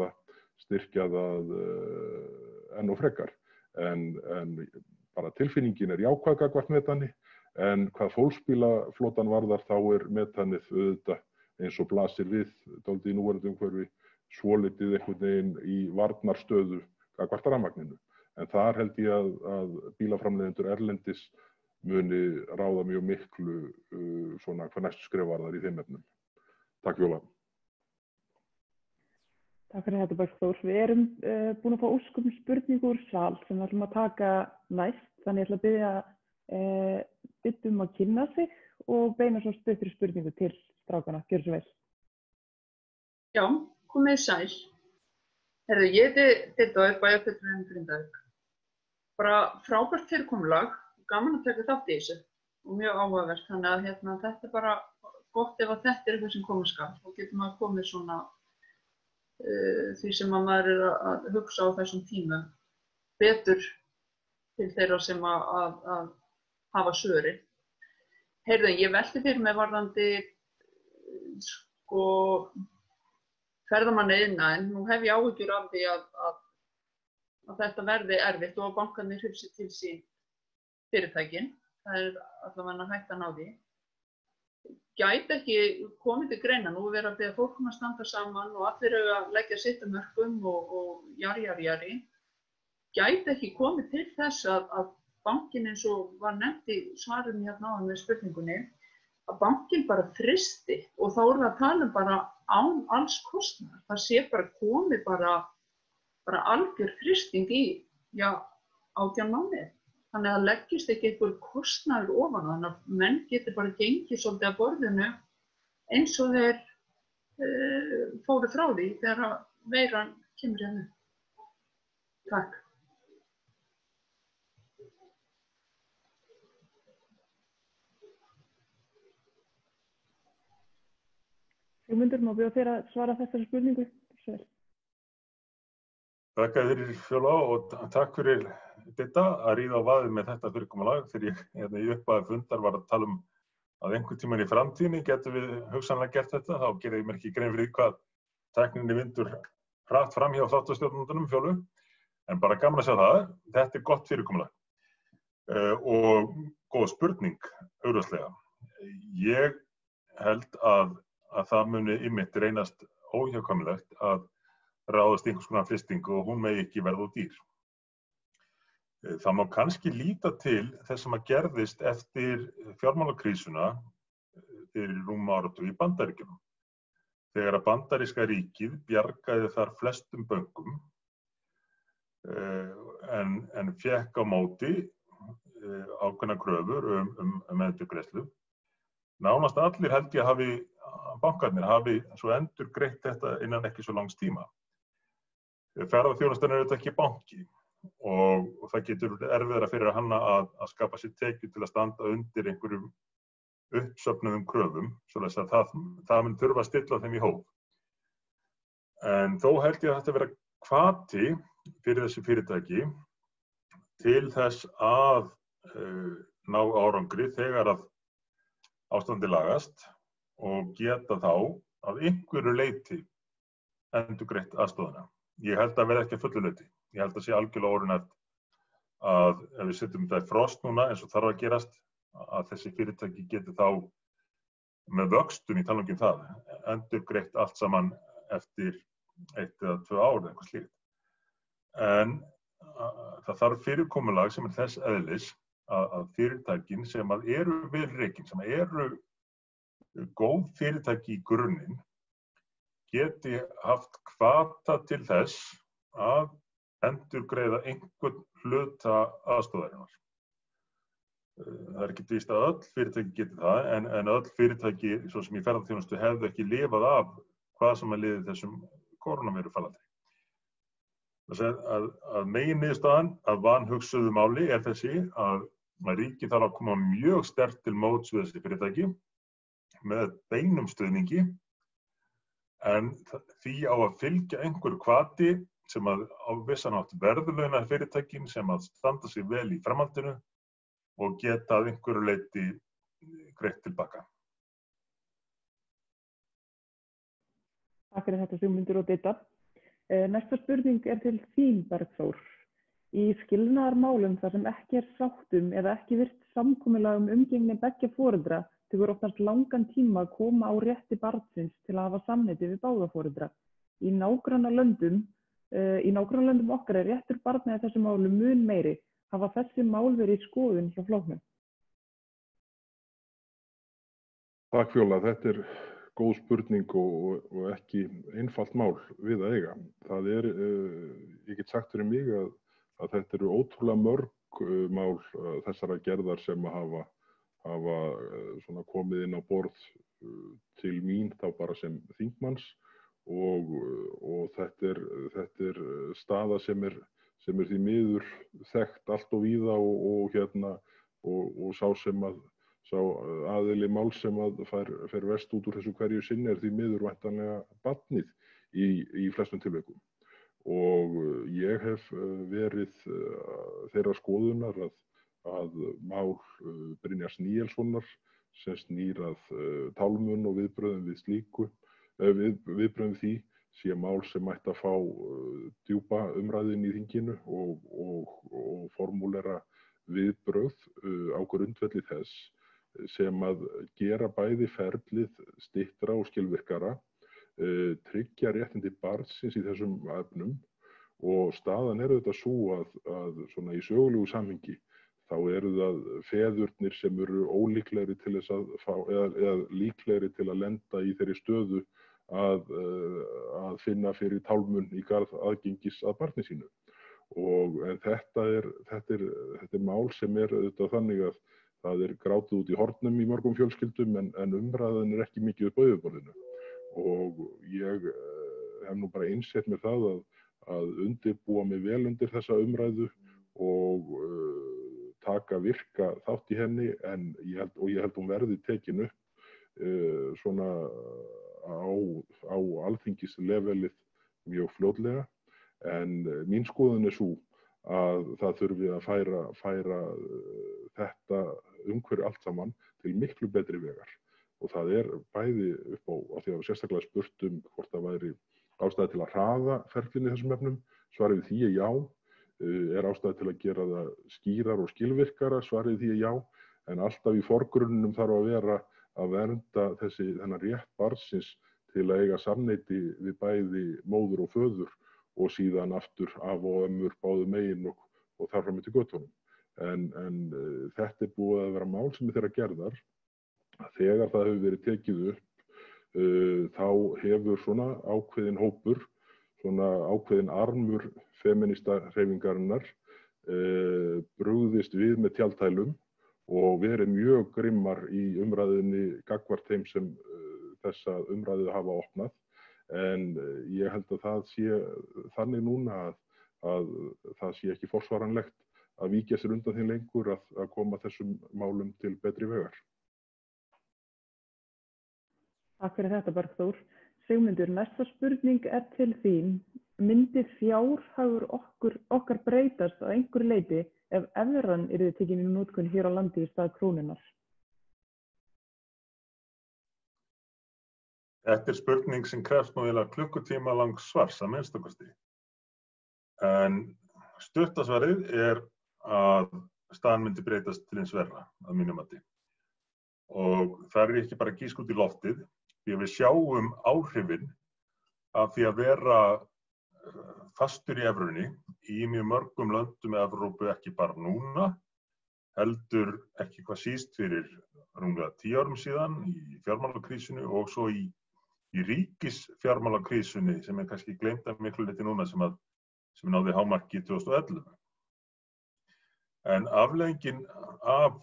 það enn og frekar. En bara tilfinningin jákvæð gagnvart metani, en hvað fólksbílaflotann varðar þá metanið auðvitað eins og blasir við dálítið í núverandi umhverfi svolítið einhvern veginn í varnarstöðu gagnvart rafmagninu. En þar held ég að bílaframleiðendur erlendis muni ráða mjög miklu svona hvað næstu skref varðar í þeim efnum. Takk Viola. Takk fyrir þetta Bergþór. Við erum búin að fá ósk spurningu úr sal sem við ætlum að taka næst. Þannig ég ætla að biðja að kynna sig og beina svo stuttri spurningu til strákana. Gjörðu svo vel. Já, komið sæl. Herðu, ég heiti Dór, bæjarfulltrúi Grindavík. Bara frábært fyrirkomulag, gaman að taka þátt í þessu og mjög áhugavert. Þannig að þetta bara gott ef að þetta eitthvað sem koma skal. Þá getur maður komið svona því sem maður að hugsa á þessum tímum betur til þeirra sem að hafa svörin. Heyrðu, ég velti fyrir mig varðandi ferðamannaiðnaðinn. Nú hef ég áhyggjur af því að þetta verði erfitt og að bankarnir hrifsi til sín fyrirtækin. Það allavega hættan á því. Gæti ekki komið til greina, nú vera að biðja fólk að standa saman og allir að leggja sitt af mörkum og jari. Gæti ekki komið til þess að bankinn eins og var nefnt í svarinu áðan með spurningunni, að bankinn bara fristi og þá það að tala bara án alls kostnaðar. Það sé bara komið bara algjör fristing í 18 mánuði. Þannig að leggist ekki einhver kostnaður ofan á, þannig að menn getur bara gengið svolítið að borðinu eins og þeir fóru frá því þegar veiran kemur hérna. Takk. Sigmundur, má bjóða þér að svara þessari spurningu? Takk fyrir Fjóla og takk fyrir þetta að ríða á vaðið með þetta fyrirkomulag. Þegar ég í upphafi fundar var að tala að einhvern tímann í framtíðinni getum við hugsanlega gert þetta, þá gerði ég mér ekki grein fyrir hvað tækninni vindur hratt fram hjá þáttastjórnendunum Fjólu, en bara gaman að sjá það. Þetta gott fyrirkomulag og góð spurning, augljóslega. Ég held að það muni einmitt reynast óhjákvæmilegt að ráðast einhvers konar frystingu og hún megi ekki verða of dýr. Það má kannski líta til þess sem að gerðist eftir fjármálakrísuna fyrir rúma áratug í Bandaríkjunum. Þegar að bandaríska ríkið bjargaði þar flestum bönkum en fékk á móti ákveðnar kröfur endurgreiðslu. Nánast allir held ég bankarnir hafi svo endurgreitt þetta innan ekki svo langs tíma. Ferðaþjónustan þetta ekki banki og það getur erfiðara fyrir hana að skapa sér tekjur til að standa undir einhverjum uppsöfnuðum kröfum, svoleiðis að það mun þurfa að stilla þeim í hóf. En þó held ég að þetta vera hvati fyrir þessi fyrirtæki til þess að ná árangri þegar að ástandi lagast og geta þá að einhverju leyti endurgreitt aðstoðina. Ég held að verða ekki að fullu leyti. Ég held að sé algjörlega óraunhæft að ef við setjum þetta í frost núna eins og þarf að gerast, að þessi fyrirtæki geti þá með vöxtum, ég tala ekki það, endurgreitt allt saman eftir 1 eða 2 ár eða eitthvað slíkt. En það þarf fyrirkomulag sem þess eðlis að fyrirtækin sem eru vel rekin, sem eru góð fyrirtæki í grunninn, geti haft hvata til þess að endurgreiða einhvern hluta aðstoðarinnar. Það ekki víst að öll fyrirtæki geti það, en öll fyrirtæki, svo sem í ferðaþjónustu, hefðu ekki lifað af hvað sem liði þessum kórónuveirufaraldri. Að meginniðurstaðan af vanhugsuðu máli þessi að ríkið þarf að koma mjög sterkt til móts við þessi fyrirtæki með beinum stuðningi en því á að fylgja einhver hvati sem að á vissan hátt verðlauna fyrirtækin sem að standa sig vel í framhaldinu og geta að einhverju leyti greitt tilbaka. Takk fyrir þetta Sigmundur og Didda. Næsta spurning til þín, Bergþór. Í skilnaðarmálum þar sem ekki sátt eða ekki virt samkomulag umgengni beggja foreldra tekur oftast langan tíma að koma á rétti barnsins til að hafa samneyti við báða foreldra. Í nágrannalöndum okkar réttur barna í þessum málum mun meiri. Hafa þessi mál verið í skoðun hjá flokknum? Takk Fjóla, þetta góð spurning og ekki einfalt mál við að eiga. Það ég get sagt fyrir mig að þetta eru ótrúlega mörg mál þessara gerðar sem hafa svona komið inn á borð til mín þá bara sem þingmanns og þetta staða sem því miður þekkt allt og víða og sá aðili mál sem fer verst út úr þessu hverju sinni því miður væntanlega barnið í flestum tilvikum. Og ég hef verið þeirrar skoðunar að mál Brynjars Níelssonar sem snýr að tálmun og viðbrögðum við slíku, viðbrögðum því sé mál sem ætti að fá djúpa umræðin í þinginu og formúlera viðbrögð á grundvelli þess sem að gera bæði ferlið styttra og skilvirkara, tryggja réttindi barnsins í þessum efnum og staðan auðvitað sú að svona í sögulegu samhengi þá eru það feðurnir sem eru ólíklegri til þess að fá eða líklegri til að lenda í þeirri stöðu að finna fyrir tálmun í garð aðgengis að barni sínu. En þetta er mál sem auðvitað þannig að það grátið út í hornum í mörgum fjölskyldum en umræðan ekki mikið upp á yfirborðinu. Og ég hef nú bara einsett mér það að undirbúa mig vel undir þessa umræðu og taka virka þátt í henni en ég held hún verði tekin upp svona á alþingislevelið mjög fljótlega en mín skoðun sú að það þurfi að færa þetta umhverfi allt saman til miklu betri vegar. Og það bæði upp á því að sérstaklega spurt hvort það væri ástæða til að hraða ferlinu í þessum efnum. Svarið við því já. Ástæða til að gera það skýrar og skilvirkara? Svarið við því já. En alltaf í forgrunnum þarf að vera að vernda þennan rétt barnsins til að eiga samneyti við bæði móður og föður og síðan aftur af og ömmur báðu megin og þar fram eftir götunum. En þetta búið að vera mál sem þeirra gerðar. Þegar það hefur verið tekið upp þá hefur svona ákveðin hópur, svona ákveðin armur femínista hreyfingarinnar brugðist við með tjaldhælum og verið mjög grimmar í umræðunni gagnvart þeim sem þessa umræðu hafa opnað. En ég held að það sé þannig núna að það sé ekki forsvaranlegt að víkja sér undan því lengur að koma þessum málum til betri vegar. Takk fyrir þetta, Bergþór. Sigmundur, næsta spurning til þín. Myndi fjárhagur okkar breytast að einhverju leyti ef evran yrði tekin í notkun hér á landi í stað krónunnar? Þetta spurning sem krefst nú eiginlega klukkutíma langs svars að minnsta kosti. En stutta svarið að staðan myndi breytast til hins verra að mínu mati. Og það ekki bara gísk út í loftið, því að við sjáum áhrifin af því að vera fastur í evrunni í mjög mörgum löndum í Evrópu, ekki bara núna, heldur ekki hvað síst fyrir rúmlega 10 árum síðan í fjármálakrísunni og svo í ríkisfjármálakrísunni sem kannski gleymt að miklu leyti núna sem náði hámarki 2011. En afleiðingin af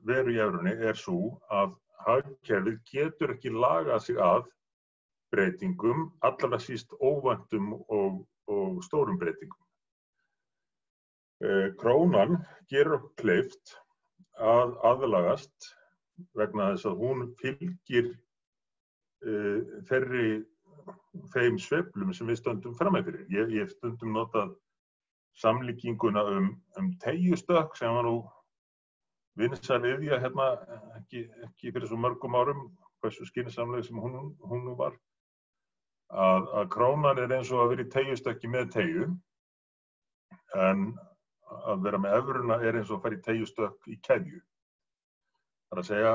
veru í evrunni sú að hagkerfið getur ekki lagað sig að breytingum, allavega síst óvæntum og stórum breytingum. Krónan gerir okkur kleift að aðlagast vegna þess að hún fylgir þeim sveiflum sem við stöndum frammi fyrir. Ég hef stundum notað samlíkinguna teygjustökk sem var nú vinsæl iðja hérna ekki fyrir svo mörgum árum, hversu skynsamleg sem hún nú var, að krónan eins og að vera í teygjustökki með teygju, en að vera með evruna eins og að fara í teygjustökk í keðju. Það er að segja,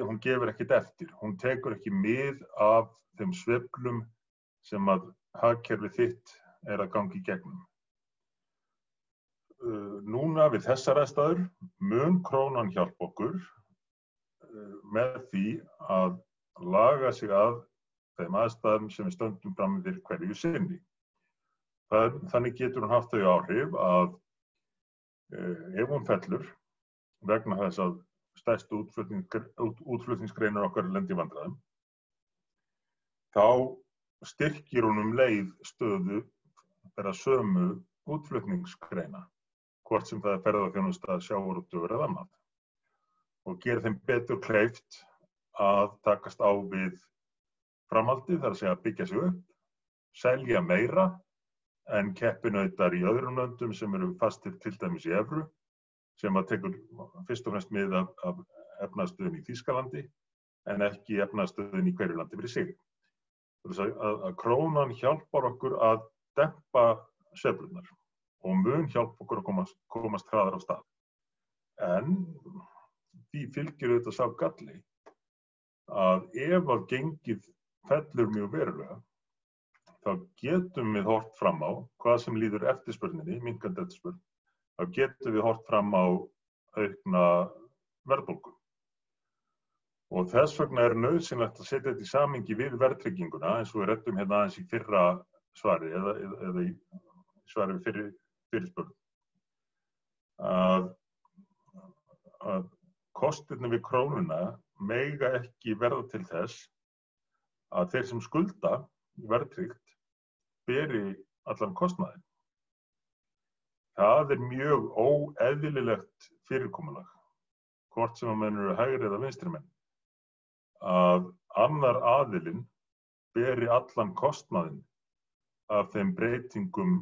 hún gefur ekkert eftir, hún tekur ekki mið af þeim sveiflum sem að hagkerfið þitt að ganga í gegnum. Núna við þessar aðstæður mun krónan hjálpa okkur með því að laga sig að þeim aðstæðum sem við stöndum fram fyrir hverju sinni. Þannig getur hún haft þau áhrif að ef hún fellur vegna þess að stærstu útflutningsgreinar okkar lendi í vandræðum, þá styrkir hún leið stöðu þeirra sömu útflutningsgreina, hvort sem það ferðaþjónusta, sjávarútvegur eða annað, og gerir þeim betur kleift að takast á við framhaldið, það er að segja að byggja sig upp, selja meira en keppinautar í öðrum löndum sem eru fastir til dæmis í evru, sem að tekur fyrst og fremst mið af efnahagsstöðunni í Þýskalandi en ekki efnahagsstöðunni í hverju landi fyrir sig. Að krónan hjálpar okkur að dempa sveiflurnar og mun hjálpa okkur að komast hraðar af stað. En því fylgir auðvitað sá galli að ef að gengið fellur mjög verulega, þá getum við horft fram á hvað sem líður eftirspurninni, minnkandi eftirspurn, þá getum við horft fram á aukna verðbólgu. Og þess vegna nauðsynlegt að setja þetta í samhengi við verðtrygginguna, eins og við ræddum hérna aðeins í fyrra svari eða í svari við fyrirspurn. Að kostirnir við krónuna mega ekki verða til þess að þeir sem skulda verðtryggt beri allan kostnaðinn. Það mjög óeðlilegt fyrirkomulag, hvort sem að menn eru hægri eða vinstri menn, að annar aðilinn beri allan kostnaðinn af þeim breytingum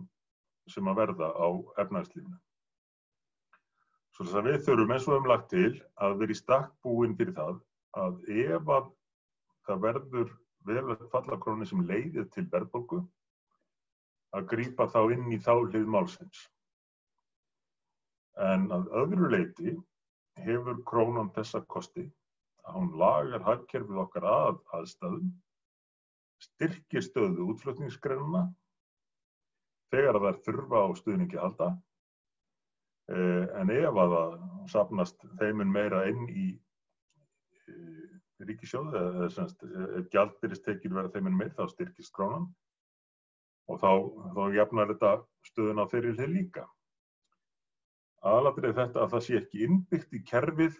sem að verða á efnahagslífinu. Svo að við þurfum eins og lagt til að vera í stakk búin fyrir það að ef að það verður verulegt fall á krónunni sem leiðir til verðbólgu, að grípa þá inn í þá hlið málsins. En að öðru leyti hefur krónan þessa kosti að hún lagar hagkerfið okkar að aðstæðum, styrkir stöðu útflutningsgreinanna þegar að þær þurfa á stuðningi að halda, en ef að það safnast þeim meira inn í ríkissjóð, eða ef gjaldeyristekjur verða þeim meira, þá styrkist krónan og þá jafnar þetta stöðuna á þeirri hlið líka. Aðalatriðið þetta að það sé ekki innbyggt í kerfið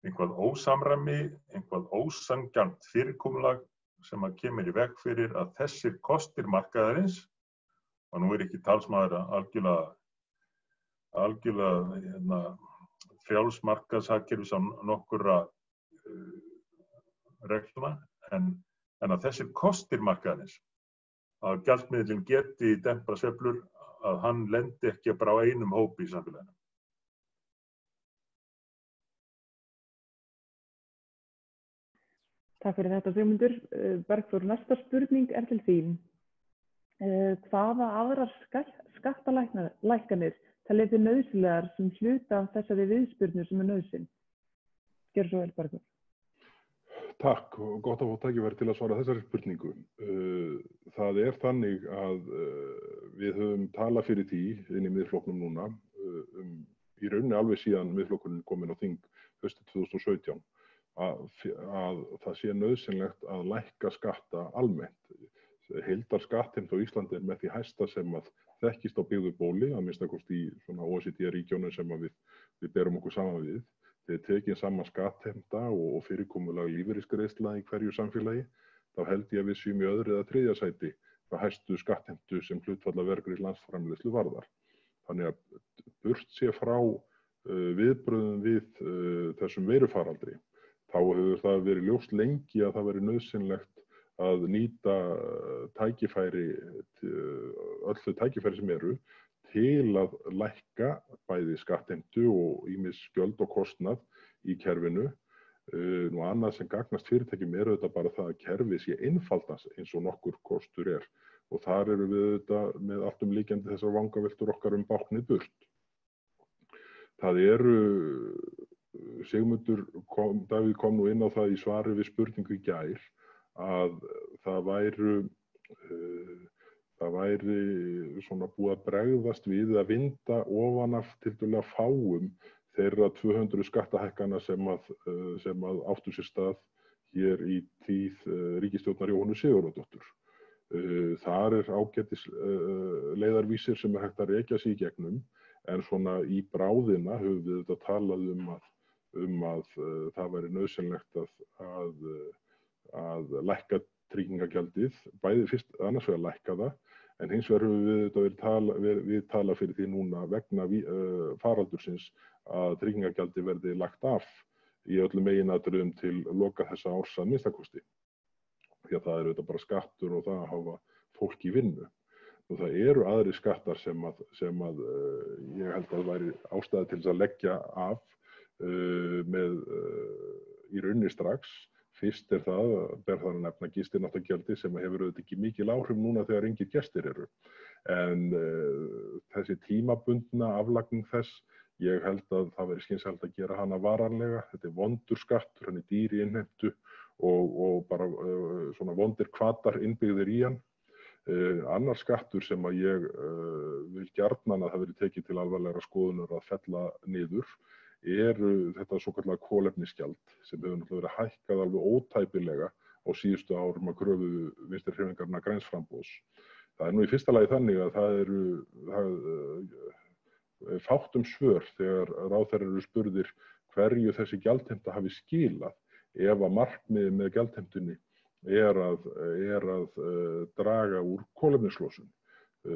eitthvað ósamræmi, eitthvað ósanngjarnt fyrirkomulag sem að kemur í veg fyrir að þessir kostir markaðarins, og nú ekki talsmaður algjörlega frjálsmarkaðshagkerfis á nokkurra regluna, en að þessir kostir markaðarins, að gjaldmiðillinn geti dempað sveiflur, að hann lendi ekki bara á einum hópi í samfélaginu. Takk fyrir þetta, Sigmundur. Bergþór, næsta spurning til þín. Hvaða aðrar skattalækkanir teljið þið nauðsynlegar sem hluta af þessari viðspyrnu sem nauðsyn? Gjörðu svo vel, Bergþór. Takk, og gott að fá tækifæri til að svara þessari spurningu. Það þannig að við höfum talað fyrir því inn í Miðflokknum núna, í rauninni alveg síðan Miðflokkurinn kominn á þing haustið 2017, að það sé nauðsynlegt að lækka skatta almennt. Heildarskattheimta á Íslandi með því hæsta sem að þekkist á byggðu bóli, að minnsta kosti í svona OECD-ríkjónum sem að við berum okkur saman við. Þegar tekin saman skattheimta og fyrirkomulag lífeyrisgreiðslna í hverju samfélagi, þá held ég að við séum í öðru eða þriðja sæti hvað hæstu skattheimtu sem hlutfall af vergri landsframleiðslu varðar. Þannig að burt sé frá viðbrögðum við þessum veirufaraldri, þá hefur það verið ljóst lengi að það verið nauðsynlegt að nýta tækifæri, öll þau tækifæri sem eru, til að lækka bæði skattheimtu og ýmis gjöld og kostnað í kerfinu. Nú annað sem gagnast fyrirtækjum er auðvitað bara það að kerfið sé einfaldast eins og nokkur kostur er. Og þar eru við auðvitað með alltumlíkjandi þessar vangaveltur okkar báknið burt. Það eru, Davíð kom nú inn á það í svari við spurningu í gær, að það væri svona búið að bregðast við að vinda ofan af tiltölulega fáum þeirra 200 skattahækkana sem að áttu sér stað hér í tíð ríkisstjórnar Jóhönnu Sigurðardóttur. Þar er ágætis leiðarvísir sem hægt að rekja sig í gegnum, en svona í bráðina höfum við þetta talað að það væri nauðsynlegt að lækka tryggingagjaldið, bæði fyrst annars vegar lækka það, en hins vegar höfum við talað fyrir því núna vegna faraldursins að tryggingagjaldið verði lagt af í öllum meginatriðum til loka þessa árs að minnstakosti. Því að það er auðvitað bara skattur og það að hafa fólk í vinnu. Og það eru aðrir skattar sem að ég held að væri ástæða til þess að leggja af í rauninni strax. Fyrst er það, ber það að nefna gistináttagjaldi sem hefur auðvitað ekki mikil áhrif núna þegar engir gestir eru. En þessi tímabundna aflagning þess, ég held að það veri skynsamlegt að gera hana varanlega. Þetta er vondur skattur, hann er dýr í innheimtu og bara svona vondir hvatar innbyggðir í hann. Annar skattur sem að ég vil gjarnan að það veri tekið til alvarlegra skoðunar að fella niður þetta svokallaða kolefnisgjald sem hefur náttúrulega verið hækkað alveg ótæpilega á síðustu árum að kröfu Vinstri-hreyfingarinnar Græns framboðs. Það er nú í fyrsta lagi þannig að það er fátt svör þegar ráðherrar eru spurðir hverju þessi gjaldheimta hafi skilað ef að markmiðið með gjaldheimtunni er að draga úr kolefnislosun.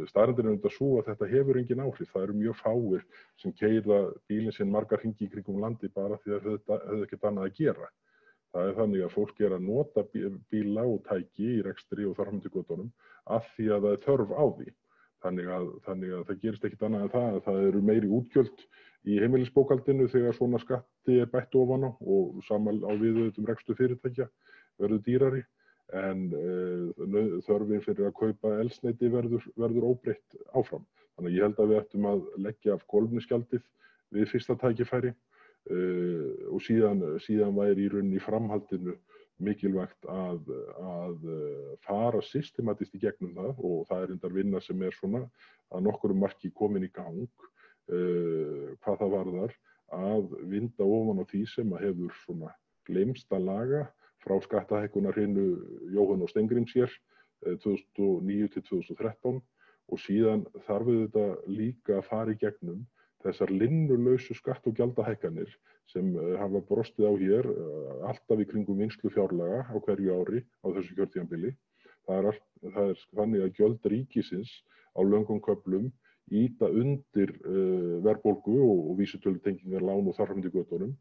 Staðreyndin er auðvitað svo að þetta hefur engin áhrif. Það eru mjög fáir sem keyra bílinn sinn margar hringi í kringum landi bara því að það hefði ekkert annað að gera. Það er þannig að fólk er að nota bíla og tæki í rekstri og þar fram eftir götunum af því að það er þörf á því. Þannig að það gerist ekkert annað en það eru meiri útgjöld í heimilisbókhaldinu þegar svona skatti er bætt ofan á og sama á við rekstur fyrirtækja verður dýrari. En þörfin fyrir að kaupa eldsneyti verður óbreytt áfram. Þannig að ég held að við ættum að leggja af kolefnisgjaldið við fyrsta tækifæri og síðan væri í rauninni í framhaldinu mikilvægt að fara systematist í gegnum það og það er reyndar vinna sem er svona að nokkru marki komin í gang hvað það varðar að vinda ofan á því sem að hefur svona gleymst að laga frá skattahækkunarhrinu Jóhönnu og Steingríms hér 2009 til 2013 og síðan þarf þetta líka að fara í gegnum þessar linnulausu skatt- og gjaldahækkanir sem hafa brostið á hér alltaf í kringum vinnslu fjárlaga á hverju ári á þessu kjörtímabili. Það er þannig að gjöld ríkisins á löngum köflum ýta undir verðbólgu og vísitölutengingar lán og þar fram eftir götunum.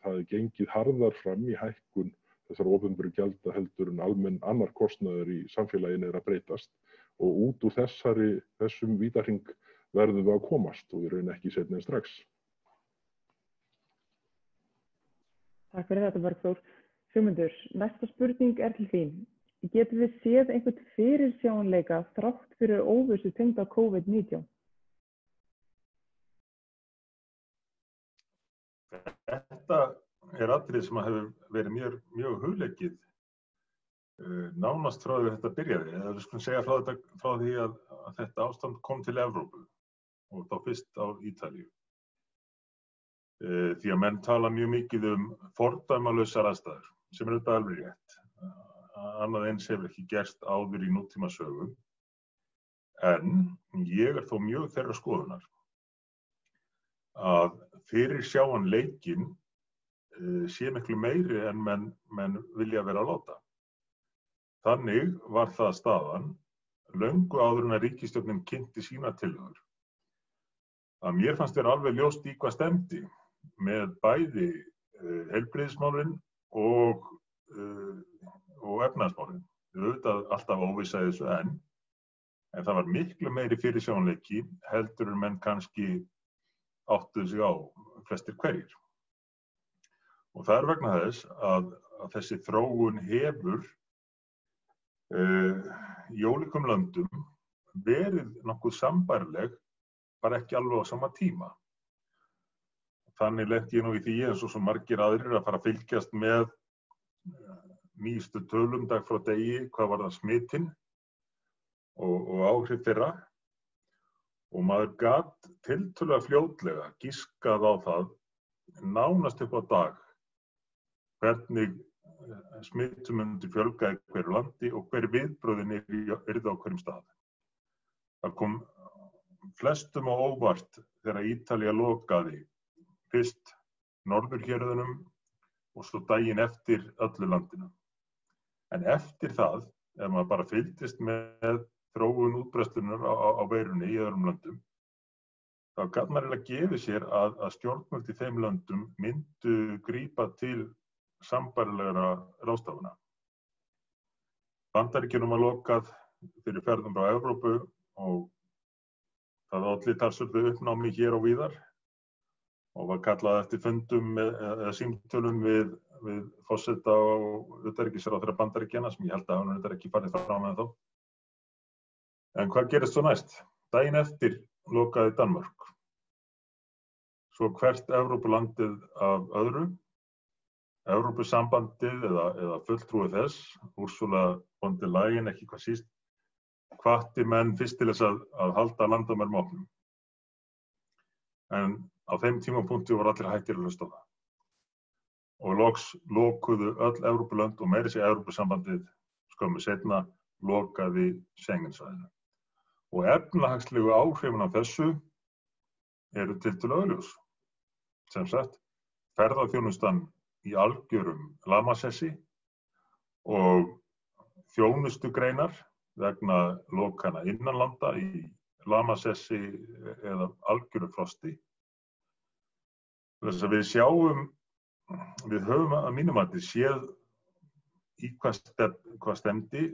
Það er gengið harðar fram í hækkun þessar opinberu gjalda heldur en almenn annar kostnaður í samfélaginu er að breytast og út úr þessum vítahring verðum við að komast og við raun ekki seinna en strax. Takk fyrir þetta, Bergþór. Sigmundur, næsta spurning er til þín. Getum við séð einhvern fyrirsjáanleika þrátt fyrir óvissu tengda COVID-19? Þetta er atriði sem hefur verið mjög hugleikið nánast frá því þetta byrjaði. Eða við skulum segja frá því að þetta ástand kom til Evrópu og þá fyrst á Ítalíu. Því að menn tala mjög mikið fordæmalausar aðstæður sem er auðvitað alveg rétt. Annað eins hefur ekki gerst áður í nútímasögu. En ég er þó mjög þeirrar skoðunar að fyrirsjáanleikinn sé miklu meiri en menn vilja vera að láta. Þannig var það staðan löngu áður en að ríkisstjórnin kynnti sína tillögur. Að mér fannst vera alveg ljóst í hvað stefndi með bæði heilbrigðismálin og efnahagsmálin. Auðvitað alltaf óvissa í þessu en það var miklu meiri fyrirsjáanleiki heldur en menn kannski áttuðu sig á flestir hverjir. Og það vegna þess að þessi þróun hefur í ólíkum löndum verið nokkuð sambærileg, bara ekki alveg á sama tíma. Þannig lenti ég nú í því eins og svo margir aðrir að fara að fylgjast með nýjustu tölum dag frá degi, hvað var það smitin og áhrif þeirra. Og maður gat tiltölulega fljótlega giskað á það nánast upp á dag hvernig smitum myndi fjölga í hverju landi og hver viðbrögðin yrði á hverjum stað. Það kom flestum á óvart þegar Ítalía lokaði fyrst norðurhéruðunum og svo daginn eftir öllu landinu. En eftir það, ef maður bara fylgdist með þróun útbreiðslunnar á veirunni í öðrum löndum, þá gat maður eiginlega gefið sér að stjórnvöld í þeim löndum myndu grípa til sambærilegra ráðstafana. Bandaríkjunum var lokað fyrir ferðum frá Evrópu og það olli talsverðu uppnámi hér og víðar og var kallað eftir fundum eða símtölum við forseta og utanríkisráðherra Bandaríkjanna sem ég held að hann er ekki farið fram með þá. En hvað gerist svo næst? Daginn eftir lokaði Danmörk. Svo hvert Evrópulandið af öðru, Evrópusambandið eða fulltrúi þess, Ursula von der Leyen ekki hvað síst, hvatti menn fyrst til þess að halda landamærum opnum. En á þeim tímapunkti voru allir hættir að hlusta á það. Og loks lokuðu öll Evrópulönd og meira sér Evrópusambandið skömmu seinna lokaði Schengen-svæðinu. Og efnahagslegu áhrifin af þessu eru tiltölulega augljós. Sem sagt, ferðaþjónustan í algjörum lamasessi og þjónustugreinar vegna lokana innanlanda í lamasessi eða algjöru frosti. Þess að við höfum að mínum mati séð í hvað stefndi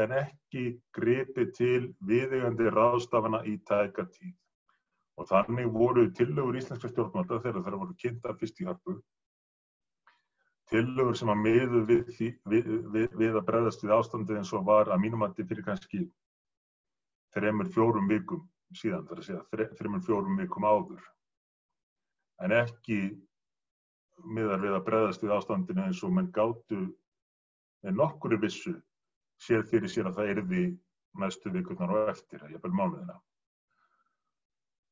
en ekki gripið til viðeigandi ráðstafana í tæka tíð. Og þannig voru tillögur íslenskra stjórnvalda þegar þær voru kynntar fyrst í Hörpu. Tillögur sem að miðu við að bregðast við ástandið eins og var að mínum mati fyrir kannski 3-4 vikum síðan, það er að segja 3-4 vikum áður. En ekki miðar við að bregðast við ástandinu eins og menn gátu með nokkurri vissu séð fyrir sér að það yrði næstu vikurnar og eftir, jafnvel mánuðina.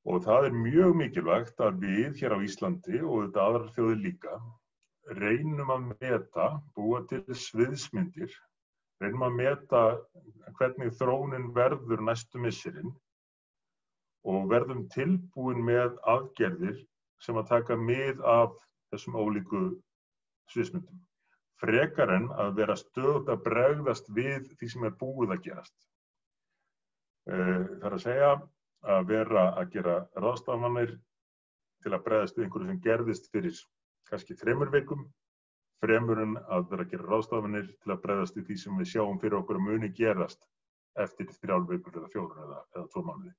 Og það er mjög mikilvægt að við hér á Íslandi og þetta aðrar þjóðir líka reynum að meta, búa til sviðsmyndir, reynum að meta hvernig þróunin verður næstu misserin og verðum tilbúin með aðgerðir sem að taka mið af þessum ólíku sviðsmyndum. Frekar en að vera stöðugt að bregðast við því sem er búið að gerast. Það er að segja að vera að gera ráðstafanir til að bregðast við einhverju sem gerðist fyrir kannski 3 vikum, fremur en að vera að gera ráðstafanir til að bregðast við því sem við sjáum fyrir okkur að muni gerast eftir 3 vikur eða 4 eða 2 mánuði.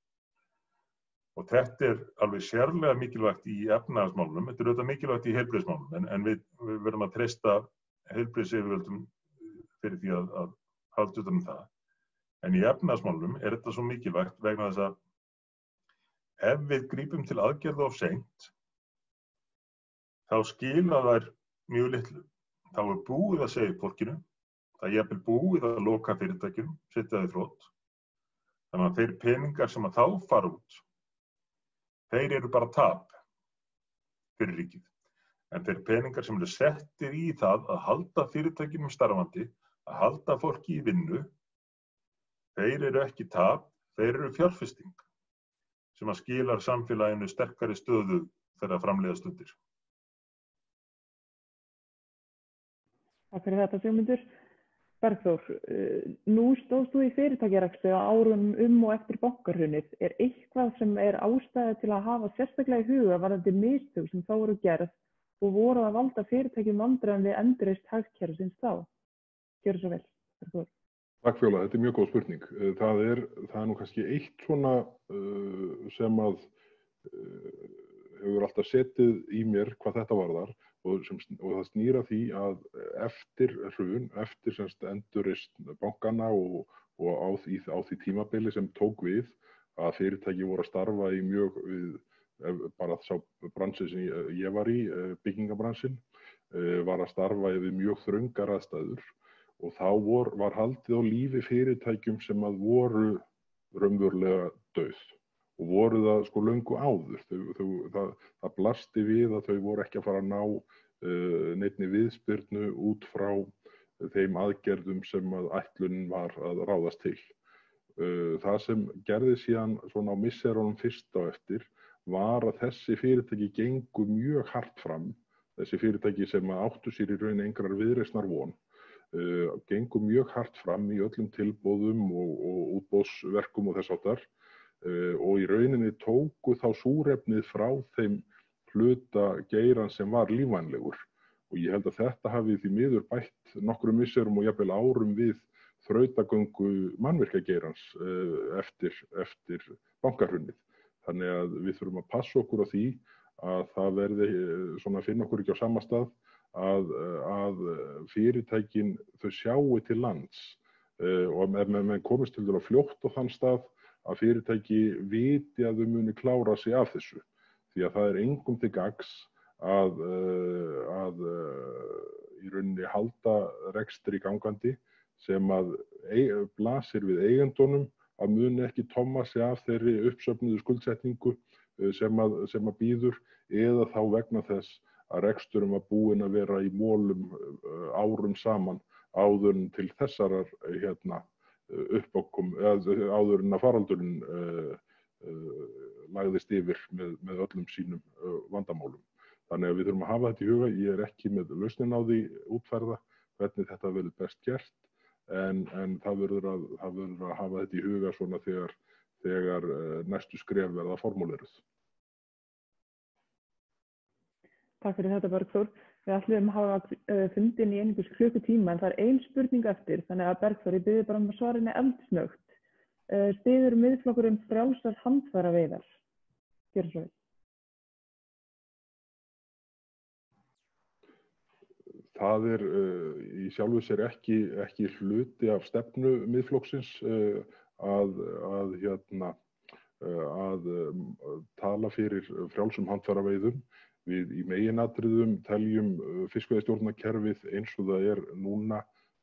Og þetta er alveg sérlega mikilvægt í efnahagsmálunum, þetta er auðvitað mikilvægt í heilbrigðismálunum, en við verðum að treysta heilbrigðisyfirvöldum fyrir því að halda utan um það. En í efnahagsmálunum er þetta svo mikilvægt vegna þess að ef við grípum til aðgerða of seint, þá skila þær mjög litlu. Þá er búið að segja fólkinu, það er jafnvel búið að loka fyrirtækjum, setja þau þrot. Þannig að þeir peningar sem að þá fara út, þeir eru bara tap fyrir ríkið. En þeir peningar sem eru settir í það að halda fyrirtækjum starfandi, að halda fólki í vinnu, þeir eru ekki tap, þeir eru fjárfesting sem að skilar samfélaginu sterkari stöðu þegar framleiða stundir. Takk fyrir þetta, Sigmundur. Bergþór, nú stóðst þú í fyrirtækjarekstri á árunum og eftir bankahrunið. Er eitthvað sem er ástæða til að hafa sérstaklega í huga varðandi mistök sem þá voru gerð og voru að valda fyrirtækjum vandræðum við endurreisn hagkerfisins þá? Gjörðu svo vel, Bergþór. Takk Fjóla, þetta er mjög góð spurning. Það er nú kannski eitt svona sem að hefur alltaf setið í mér hvað þetta varðar og það snýr að því að eftir hrun, eftir semst endurreisn bankanna og á því tímabili sem tók við að fyrirtæki voru að starfa í mjög, bara sá bransi sem ég var í, byggingabransinn, var að starfa við mjög þröngar aðstæður og þá var haldið á lífi fyrirtækjum sem að voru raunverulega dauð og voru það sko löngu áður. Það blasti við að þau voru ekki að fara að ná neinni viðspyrnu út frá þeim aðgerðum sem að ætlunin var að ráðast til. Það sem gerði síðan svona á misserunum fyrst á eftir var að þessi fyrirtæki gengu mjög hart fram, þessi fyrirtæki sem áttu sér í raun engrar viðreisnar von, gengu mjög hart fram í öllum tilboðum og útboðsverkum og þess háttar og í rauninni tóku þá súrefnið frá þeim hluta geirans sem var lífvænlegur og ég held að þetta hafi því miður bætt nokkrum misserum og jafnvel árum við þrautagöngu mannvirkjageirans eftir bankahrunið. Þannig að við þurfum að passa okkur á því að það verði svona finna okkur ekki á sama stað að fyrirtækin þau sjáu til lands og ef menn komist til að fljótt á þann stað að fyrirtæki viti að þau muni klára sig af þessu. Því að það er engum til gagns að í rauninni halda rekstri gangandi sem að blasir við eigendunum að muni ekki tomma sig af þeirri uppsöfnuðu skuldsetningu sem að býður eða þá vegna þess að reksturinn var búinn að vera í molum árum saman áður en til þessarar uppákom áður en að faraldurinn lagðist yfir með öllum sínum vandamálum. Þannig að við þurfum að hafa þetta í huga. Ég er ekki með lausnin á því útfærða hvernig þetta verður best gert en það verður að hafa þetta í huga svona þegar næstu skref verða formúleruð. Takk fyrir þetta Bergþór. Við ætlum að hafa fundin í einhvers klukkutíma en það er ein spurning eftir þannig að Bergþór, ég biðji bara að svara henni eldsnöggt. Styður Miðflokkurinn frjálsar handfæraveiðar? Gjörðu svo vel. Það er í sjálfu sér ekki hluti af stefnu Miðflokksins að tala fyrir frjálsum handfæraveiðum. Við í meginatriðum teljum fiskveiðistjórnarkerfið eins og það er núna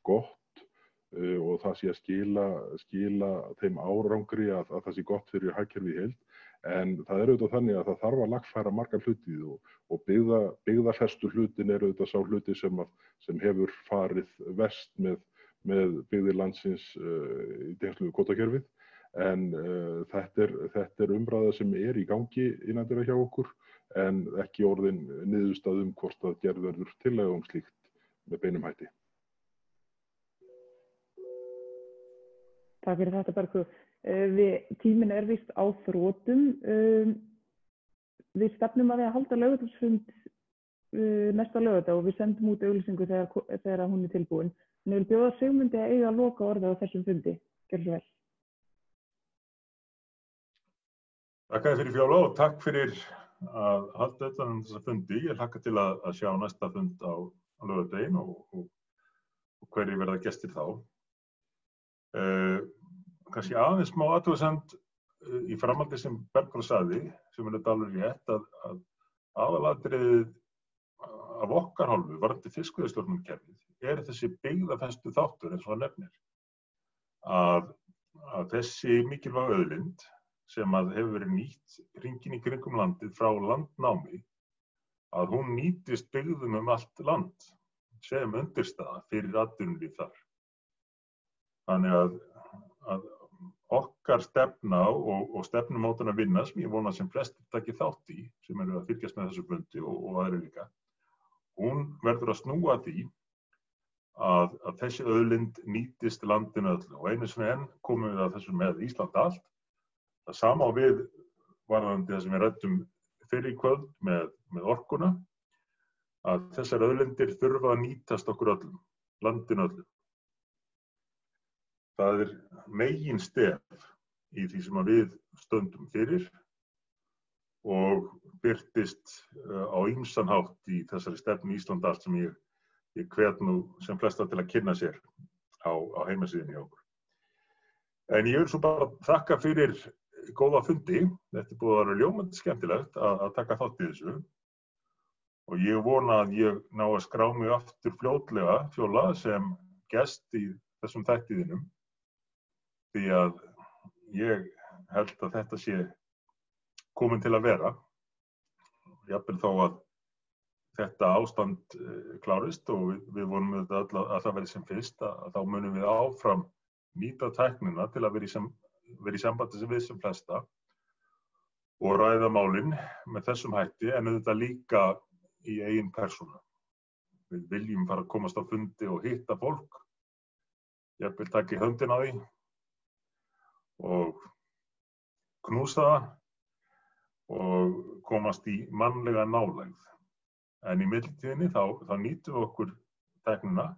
gott og það sé að skila þeim árangri að það sé gott fyrir hagkerfið í heild. En það er auðvitað þannig að það þarf að lagfæra margar hluti og byggðafestu hlutin er auðvitað sá hluti sem hefur farið verst með byggðir landsins í tengslum við kvótakerfið. En þetta er umræða sem er í gangi innan þeirra hjá okkur en ekki orðin niðurstaða hvort að gerð verður tillaga slíkt með beinum hætti. Takk fyrir þetta Bergþór. Tíminn er víst á þrotum. Við stefnum að halda laugardagsfund næsta laugardag og við sendum út auglýsingu þegar hún er tilbúin. En ég vil bjóða Sigmundi að eiga loka orðið á þessum fundi. Gjörðu svo vel. Takk fyrir Fjóla og takk fyrir að halda utan um þessa fundi. Ég hlakka til að sjá næsta fund á laugardaginn og hverjir verða gestir þá. Kannski aðeins smá athugasemd í framhaldi sem Bergþór sagði, sem er þetta alveg rétt, að aðalatriðið af okkar hálfu varðandi fiskveiðistjórnarkerfið er þessi byggðafestu þáttur eins og hann nefnir. Að þessi mikilvæga auðlind sem að hefur verið nýtt hringinn í kringum landið frá landnámi, að hún nýtist byggðum allt land sem undirstaða fyrir atvinnulíf þar. Þannig að okkar stefna og stefnumótunar vinna sem ég vona sem flestir taki þátt í, sem eru að fylgjast með þessu fundi og aðrir líka, hún verður að snúa því að þessi auðlind nýtist landinu öllu og einu sinni enn komum við að þessu með Ísland allt. Það sama á við varðandi það sem við ræddum fyrr í kvöld með orkuna. að þessar auðlindir þurfa að nýtast okkur öllum, landinu öllum. Það meginstef í því sem að við stöndum fyrir og birtist á ýmsan hátt í þessari stefnu Ísland allt sem ég hvet nú sem flesta til að kynna sér á heimasíðunni hjá okkur. En ég vil svo bara þakka fyrir góða fundi. Þetta búið að vera ljómandi skemmtilegt að taka þátt í þessu. Og ég vona að ég ná að skrá mig aftur fljótlega, Fjóla, sem gest í þessum þættiðinum. Því að ég held að þetta sé komin til að vera. Jafnvel þó að þetta ástand klárist og við vonum auðvitað að það verði sem fyrst, að þá munum við áfram nýta tæknina til að vera í sambandi við sem flesta og ræða málin með þessum hætti, en auðvitað líka í eigin persónu. Við viljum fara að komast á fundi og hitta fólk, jafnvel taka í höndina á því og knúsa það og komast í mannlega nálægð. En í millitíðinni þá nýtum við okkur tæknina,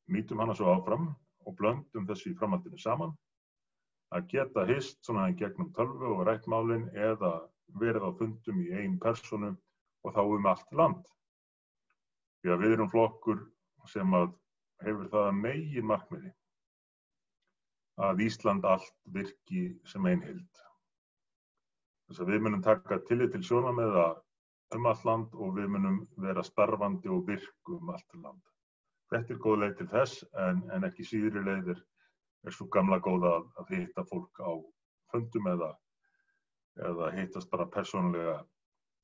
nýtum hana svo áfram og blöndum þessu í framhaldinu saman, að geta hist svona í gegnum tölvu og rætt málin eða verið á fundum í eigin persónu og þá allt land. Því að við erum flokkur sem að hefur það að megin markmiði að Ísland allt virki sem ein heild. Þess að við munum taka tillit til sjónarmiða allt land og við munum vera starfandi og virk allt land. Þetta góð leið til þess, en ekki síðri leið svo gamla góða að hitta fólk á fundum eða hittast bara persónulega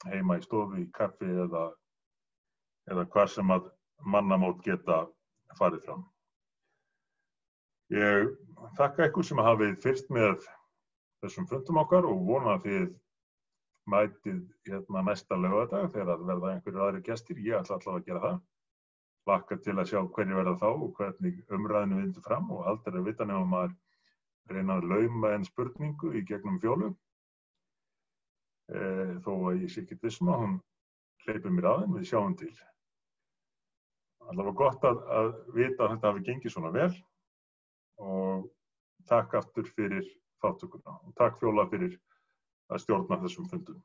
heima í stofu, í kaffi eða hvar sem að mannamót geta farið fram. Ég þakka ykkur sem hafið fylgst með þessum fundum okkar og vona að þið mætið næsta laugardag þegar að verða einhverjir aðrir gestir. Ég ætla allavega að gera það. Hlakka til að sjá hverjir verða þá og hvernig umræðinu vindur fram og aldrei að vita nema maður reyna að lauma en spurningu í gegnum Fjólu. Þó að ég sé ekki viss að hún hleypir mér að en við sjáum til. Allavega gott að vita að þetta hafi gengið svona vel og takk aftur fyrir þátttökuna og takk Fjóla fyrir að stjórna þessum fundum.